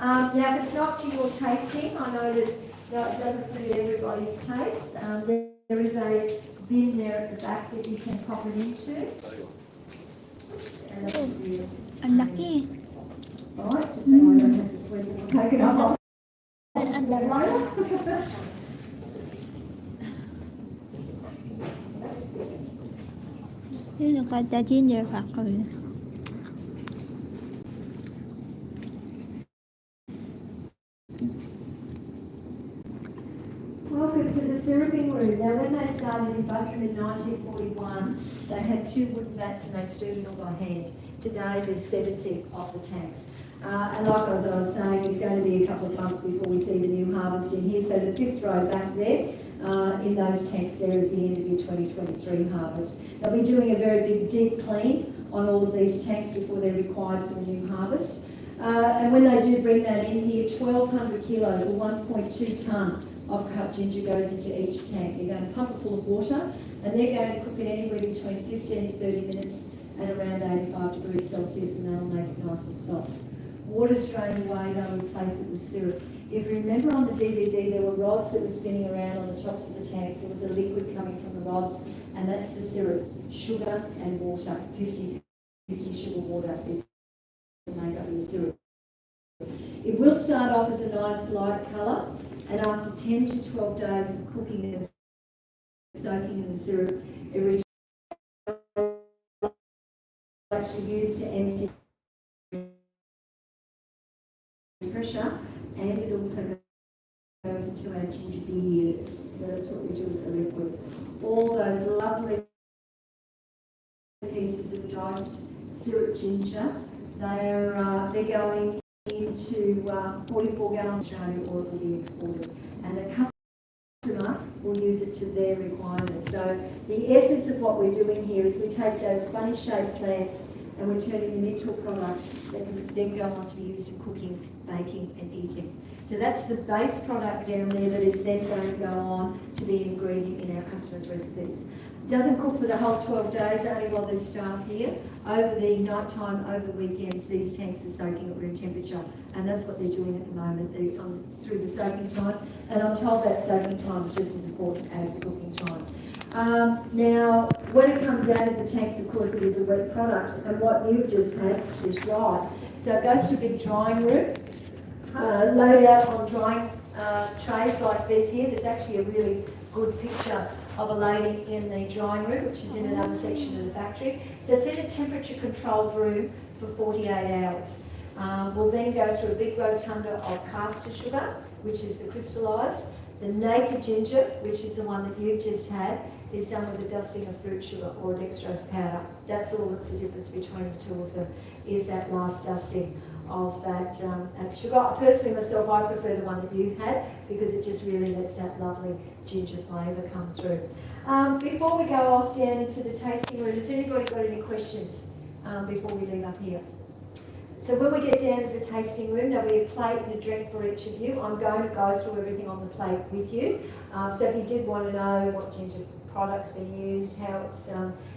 Now, if it's not to your tasting, I know that it doesn't suit everybody's taste. There is a bin there at the back that you can pop it into. Ang laki. Right, just so I don't have to sweep the coconut off. Ang laki. Yun, nakata ginger factory. Welcome to the syruping room. Now, when they started in Budrum in 1941, they had 2 wooden vats and they stirred it all by hand. Today, there's 70 of the tanks. And like as I was saying, it's going to be a couple of months before we see the new harvest in here. So the 5th row back there, in those tanks, there is the end of your 2023 harvest. They'll be doing a very big deep clean on all of these tanks before they're required for the new harvest. And when they do bring that in here, 1,200 kilos or 1.2 tonne of cut ginger goes into each tank. They're going to pump it full of water and they're going to cook it anywhere between 15 to 30 minutes at around 85 degrees Celsius, and that'll make it nice and soft. Water's drained away, they'll replace it with syrup. If you remember on the DVD, there were rods that were spinning around on the tops of the tanks. There was a liquid coming from the rods, and that's the syrup. Sugar and water, 50-50 sugar water is the makeup of the syrup. It will start off as a nice light colour, and after 10 to 12 days of cooking and soaking in the syrup, it reaches actually used to empty pressure, and it also goes into our ginger beers. So that's what we do with the liquid. All those lovely pieces of diced syrup ginger, they're going into 44 gallon Australia oil will be exported, and the customer will use it to their requirements. So the essence of what we're doing here is we take those funny shaped plants and we're turning them into a product that can then go on to be used in cooking, baking and eating. So that's the base product down there that is then going to go on to be an ingredient in our customers' recipes. It doesn't cook for the whole 12 days, only while there's staff here. Over the night time, over the weekends, these tanks are soaking at room temperature, and that's what they're doing at the moment. They're through the soaking time, and I'm told that soaking time is just as important as the cooking time. Now, when it comes out of the tanks, of course, it is a wet product, and what you've just had is dry. So it goes to a big drying room, laid out on drying trays like these here. There's actually a really good picture of a lady in the drying room, which is in another section of the factory. So it's in a temperature-controlled room for 48 hours. We'll then go through a big rotunda of caster sugar, which is the crystallised. The naked ginger, which is the one that you've just had, is done with a dusting of fruit sugar or dextrose powder. That's all that's the difference between the two of them, is that last dusting of that sugar. Personally, myself, I prefer the one that you've had because it just really lets that lovely ginger flavour come through. Before we go off down into the tasting room, has anybody got any questions before we leave up here? So when we get down to the tasting room, there'll be a plate and a drink for each of you. I'm going to go through everything on the plate with you. So if you did want to know what ginger products we used, how it's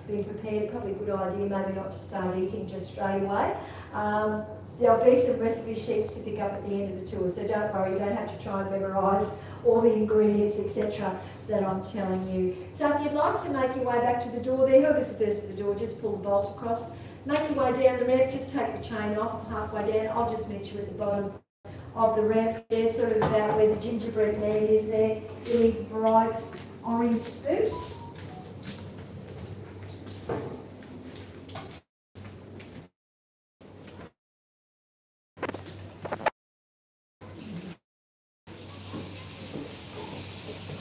been prepared, probably a good idea maybe not to start eating just straight away. There'll be some recipe sheets to pick up at the end of the tour, so don't worry, you don't have to try and memorise all the ingredients, etc. that I'm telling you. So if you'd like to make your way back to the door there, whoever's first to the door, just pull the bolt across. Make your way down the ramp, just take the chain off halfway down. I'll just meet you at the bottom of the ramp there, sort of about where the gingerbread man is there, in his bright orange suit.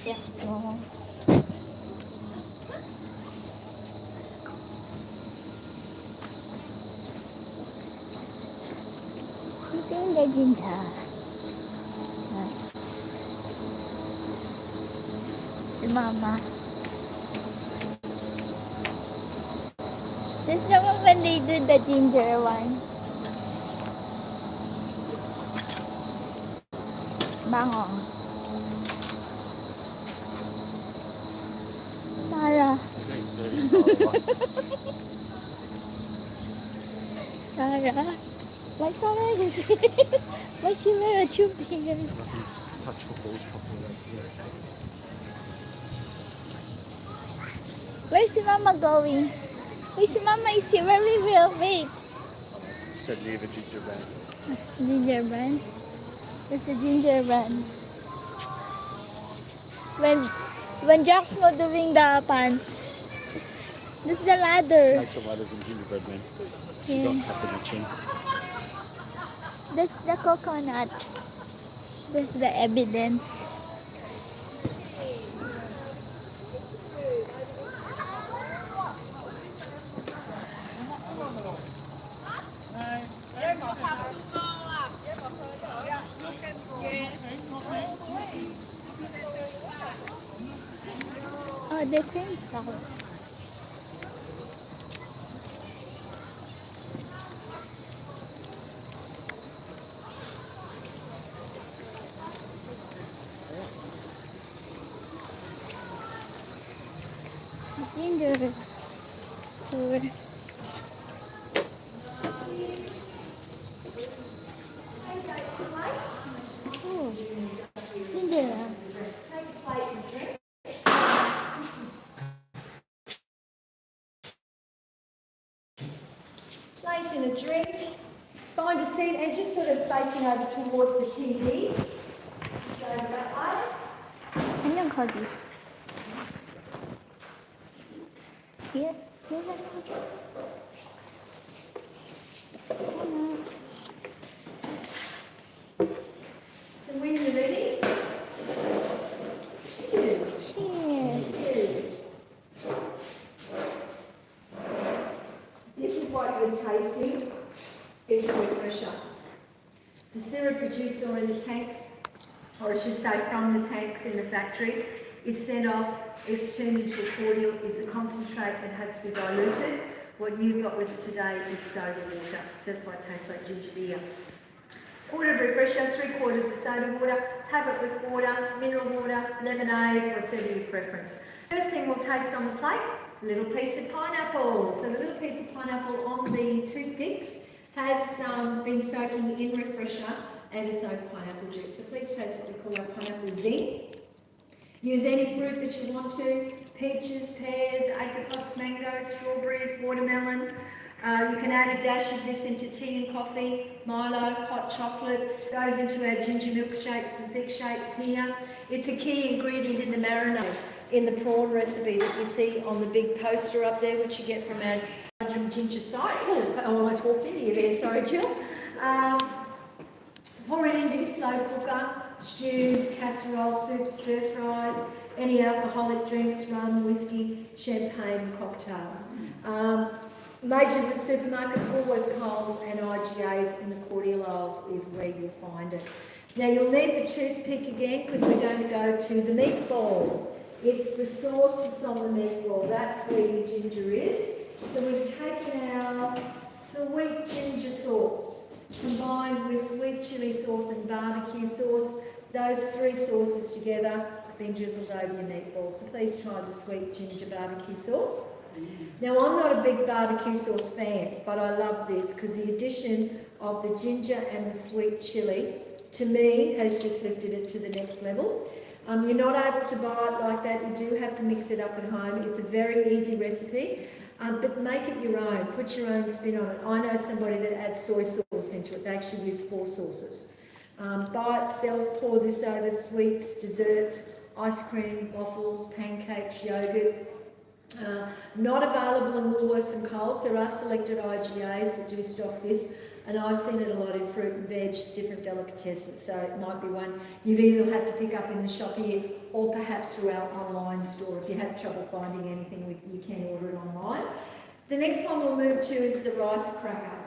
Yeah, small. Eating the ginger. Yes. Si Mama. This is the one when they do the ginger one. Bango. Sarah. It's very sour. Sarah. Why Sarah is here? Why she wear a tube here? Nothing's touched the balls properly right here. Where's si Mama going? Wait, si Mama is here. Where we will? Wait. Said leave a gingerbread. Gingerbread. It's a gingerbread. When Jack's mo doing the pants, this is the ladder. Snakes and ladders and gingerbread man. She Yeah. got cap in the chin. That's the coconut. That's the evidence. Oh, the train stop. Ginger tour. Oh, ginger. Plate and a drink. Find a seat and just sort of facing over towards the TV. So that way. Anong hobbies? Here. Here. Sana. So when you're ready, cheers. Cheers. This is what you're tasting, is the refresher. The syrup produced or in the tanks, or I should say from the tanks in the factory, is sent off, it's turned into a cordial, it's a concentrate that has to be diluted. What you've got with it today is soda water, so that's why it tastes like ginger beer. Quart of refresher, 3/4 of soda water, have it with water, mineral water, lemonade, whatever your preference. First thing we'll taste on the plate, a little piece of pineapple. So the little piece of pineapple on the toothpicks has been soaking in refresher and its own pineapple juice. So please taste what we call our pineapple zing. Use any fruit that you want to, peaches, pears, apricots, mangoes, strawberries, watermelon. You can add a dash of this into tea and coffee, Milo, hot chocolate, goes into our ginger milkshakes and thick shakes here. It's a key ingredient in the marinade, in the prawn recipe that you see on the big poster up there, which you get from our ginger site. Oh, I almost walked into you there, sorry Jill. Pour it into your slow cooker, stews, casserole, soups, stir fries, any alcoholic drinks, rum, whiskey, champagne, cocktails. Major supermarkets, Woolworths, Coles and IGAs in the cordial aisles is where you'll find it. Now you'll need the toothpick again because we're going to go to the meatball. It's the sauce that's on the meatball, that's where your ginger is. So we've taken our sweet ginger sauce combined with sweet chilli sauce and barbecue sauce. Those three sauces together been drizzled over your meatballs. So please try the sweet ginger barbecue sauce. Now I'm not a big barbecue sauce fan, but I love this because the addition of the ginger and the sweet chilli to me has just lifted it to the next level. You're not able to buy it like that, you do have to mix it up at home. It's a very easy recipe, but make it your own, put your own spin on it. I know somebody that adds soy sauce into it, they actually use 4 sauces. By itself, pour this over sweets, desserts, ice cream, waffles, pancakes, yogurt. Not available in Woolworths and Coles. There are selected IGAs that do stock this, and I've seen it a lot in fruit and veg, different delicatessens, so it might be one you've either had to pick up in the shop here or perhaps through our online store. If you have trouble finding anything, you can order it online. The next one we'll move to is the rice cracker.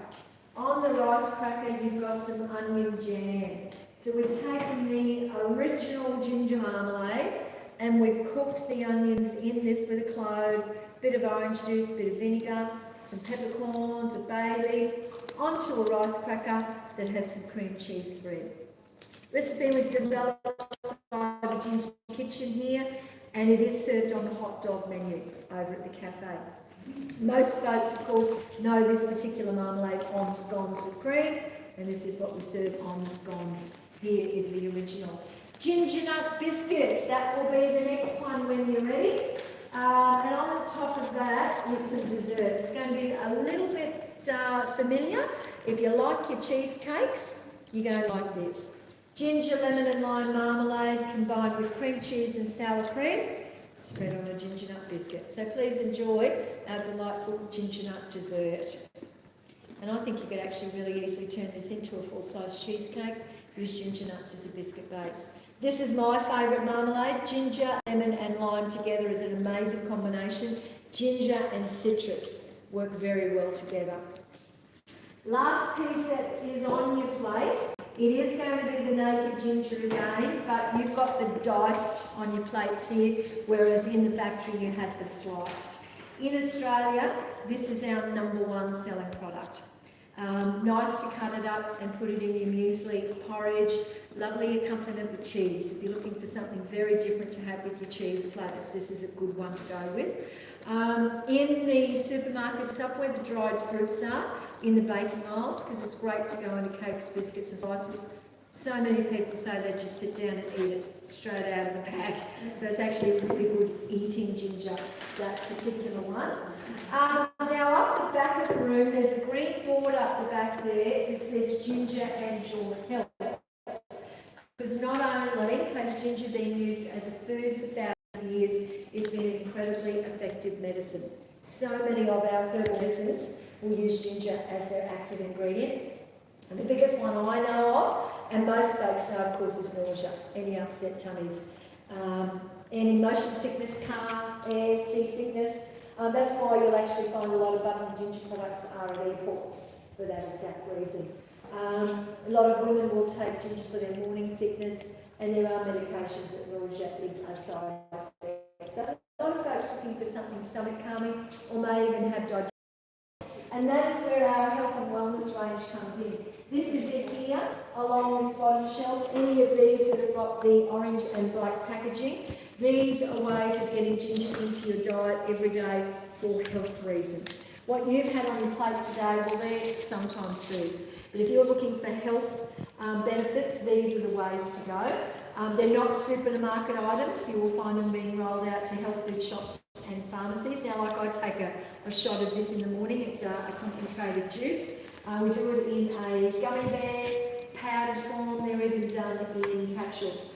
On the rice cracker you've got some onion jam. So we've taken the original ginger marmalade and we've cooked the onions in this with a clove, bit of orange juice, bit of vinegar, some peppercorns, a bay leaf, onto a rice cracker that has some cream cheese spread. Recipe was developed by the Ginger Kitchen here, and it is served on the hot dog menu over at the cafe. Most folks, of course, know this particular marmalade on scones with cream, and this is what we serve on the scones. Here is the original. Ginger nut biscuit, that will be the next one when you're ready. And on the top of that is some dessert. It's going to be a little bit familiar. If you like your cheesecakes, you're going to like this. Ginger, lemon and lime marmalade combined with cream cheese and sour cream, spread on a ginger nut biscuit. So please enjoy our delightful ginger nut dessert. And I think you could actually really easily turn this into a full-size cheesecake. Use ginger nuts as a biscuit base. This is my favourite marmalade. Ginger, lemon and lime together is an amazing combination. Ginger and citrus work very well together. Last piece that is on your plate, it is going to be the naked ginger again, but you've got the diced on your plates here, whereas in the factory you have the sliced. In Australia, this is our #1 selling product. Nice to cut it up and put it in your muesli, porridge, lovely accompaniment with cheese. If you're looking for something very different to have with your cheese platters, this is a good one to go with. In the supermarkets up where the dried fruits are, in the baking aisles, because it's great to go into cakes, biscuits and slices. So many people say they just sit down and eat it straight out of the bag. So it's actually a really good eating ginger, that particular one. Now up the back of the room, there's a green board up the back there that says ginger and your health. Because not only has ginger been used as a food for thousands of years, it's been an incredibly effective medicine. So many of our herbal medicines will use ginger as their active ingredient. And the biggest one I know of, and most folks know, of course, is nausea, any upset tummies, any motion sickness, car, air, seasickness. That's why you'll actually find a lot of butter and ginger products are at airports for that exact reason. A lot of women will take ginger for their morning sickness, and there are medications that nausea is a side effect. So a lot of folks looking for something stomach calming, or may even have digestion. And that is where our health and wellness range comes in. This is it here, along this bottom shelf. Any of these that have got the orange and black packaging, these are ways of getting ginger into your diet every day for health reasons. What you've had on your plate today, well, they're sometimes foods. But if you're looking for health benefits, these are the ways to go. They're not supermarket items. You will find them being rolled out to health food shops shops and pharmacies. Now, like I take a shot of this in the morning, it's a concentrated juice. We do it in a gummy bear, powdered form, they're even done in capsules.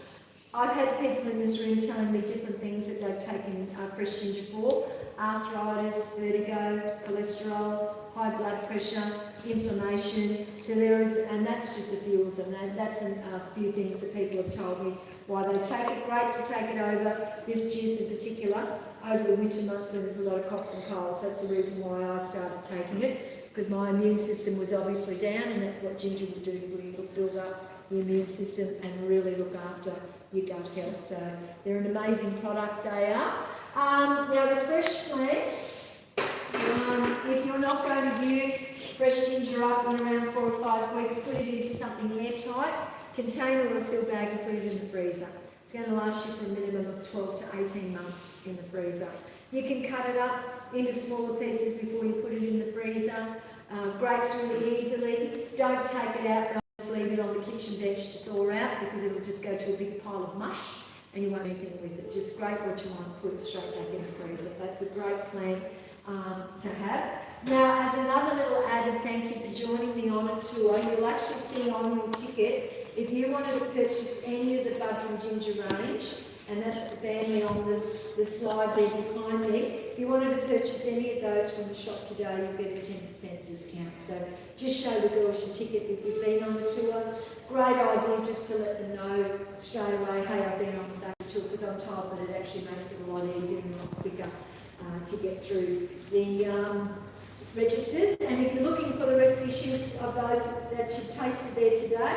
I've had people in this room telling me different things that they've taken fresh ginger for: arthritis, vertigo, cholesterol, high blood pressure, inflammation. So there is, and that's just a few of them. That's a few things that people have told me why they take it. Great to take it over this juice in particular over the winter months when there's a lot of coughs and colds. That's the reason why I started taking it, because my immune system was obviously down, and that's what ginger will do for you. It'll build up your immune system and really look after your gut health. So they're an amazing product, they are. Now the fresh plant, if you're not going to use fresh ginger up in around 4 or 5 weeks, put it into something airtight, container or a seal bag, and put it in the freezer. It's going to last you for a minimum of 12 to 18 months in the freezer. You can cut it up into smaller pieces before you put it in the freezer. Grates really easily. Don't take it out, though. Just leave it on the kitchen bench to thaw out, because it'll just go to a big pile of mush and you won't do anything with it. Just grate what you want, put it straight back in the freezer. That's a great plant to have. Now, as another little added thank you for joining me on a tour, you'll actually see on your ticket, if you wanted to purchase any of the Budrum Ginger range, and that's the family on the slide there behind me, if you wanted to purchase any of those from the shop today, you'll get a 10% discount. So just show the girls your ticket if you've been on the tour. Great idea just to let them know straight away, hey, I've been on the factory tour, because I'm told that it actually makes it a lot easier and a lot quicker to get through the registers. And if you're looking for the recipe sheets of those that you've tasted there today,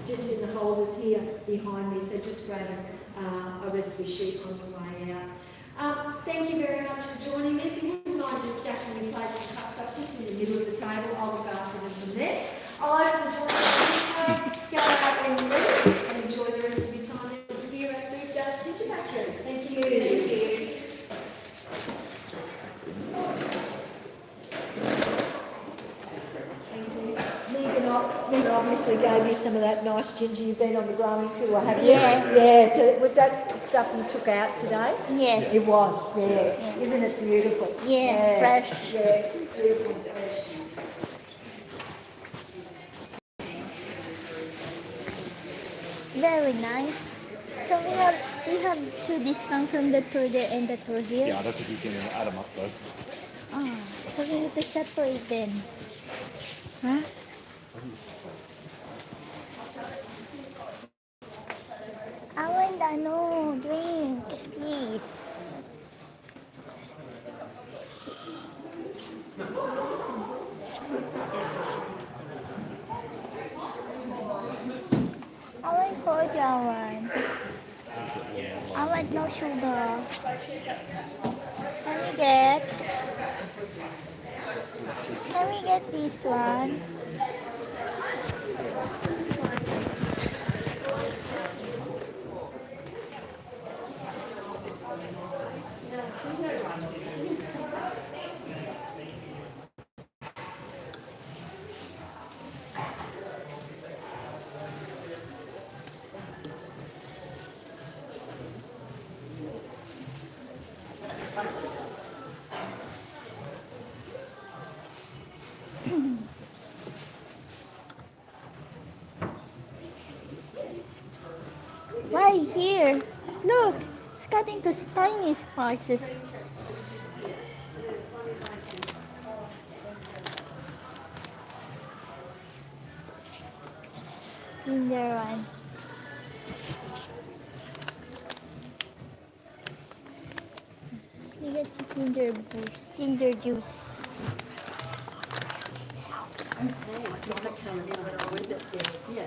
just in the holders here behind me, so just grab a recipe sheet on your way out. Thank you very much for joining me. If you wouldn't mind just stacking your plates and cups up just in the middle of the table, I'll look after them from there. I'll open the door this way, go out when you're ready, and enjoy the rest of your time here at the Ginger Factory. Thank you. Thank you. Megan obviously gave you some of that nice ginger. You've been on the growing tour, haven't you? Yeah. Yeah, so was that the stuff you took out today? Yes. It was, yeah. Isn't it beautiful? Yeah, fresh. Yeah, beautiful and fresh. Very nice. So we have two discounts from the tour there and the tour here. Yeah, I don't think you can add them up though. Oh, so we have to separate them. Huh? I want drink, please. I want cordial one. I want no sugar. Can we get this one? Right here. Look, it's cut into tiny spices. Ginger one. You get the ginger juice. Donna came in when I was at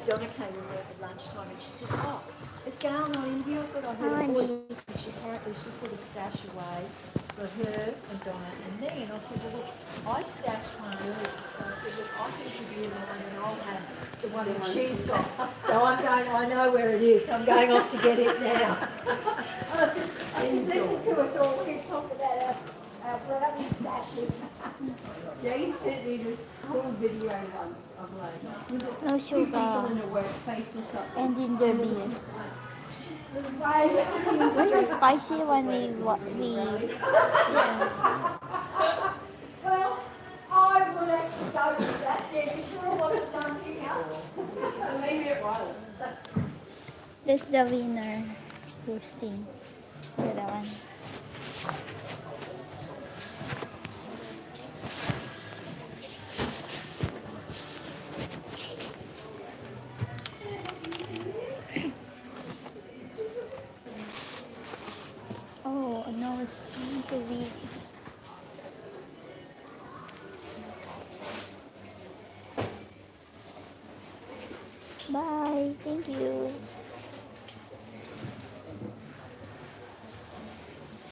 Donna came in at lunchtime and she said, oh, is Gail not in here? But I heard a voice. Apparently she put a stash away for her and Donna and me. And I said, well, look, I stashed one earlier. So I said, look, I can give you the one and I'll have the one that she's got. So I'm going, I know where it is. I'm going off to get it now. I said, listen to us all. We talk about our brownie stashes. Jane sent me this cool video once of like, was it No two people sugar in a workplace or something? and ginger beers. Where's the spicy one we Well, I would actually go with that. Yeah, you sure it wasn't done here? Maybe it was. This the winner roasting. The other one. Oh no, it's to be. Bye. Thank you.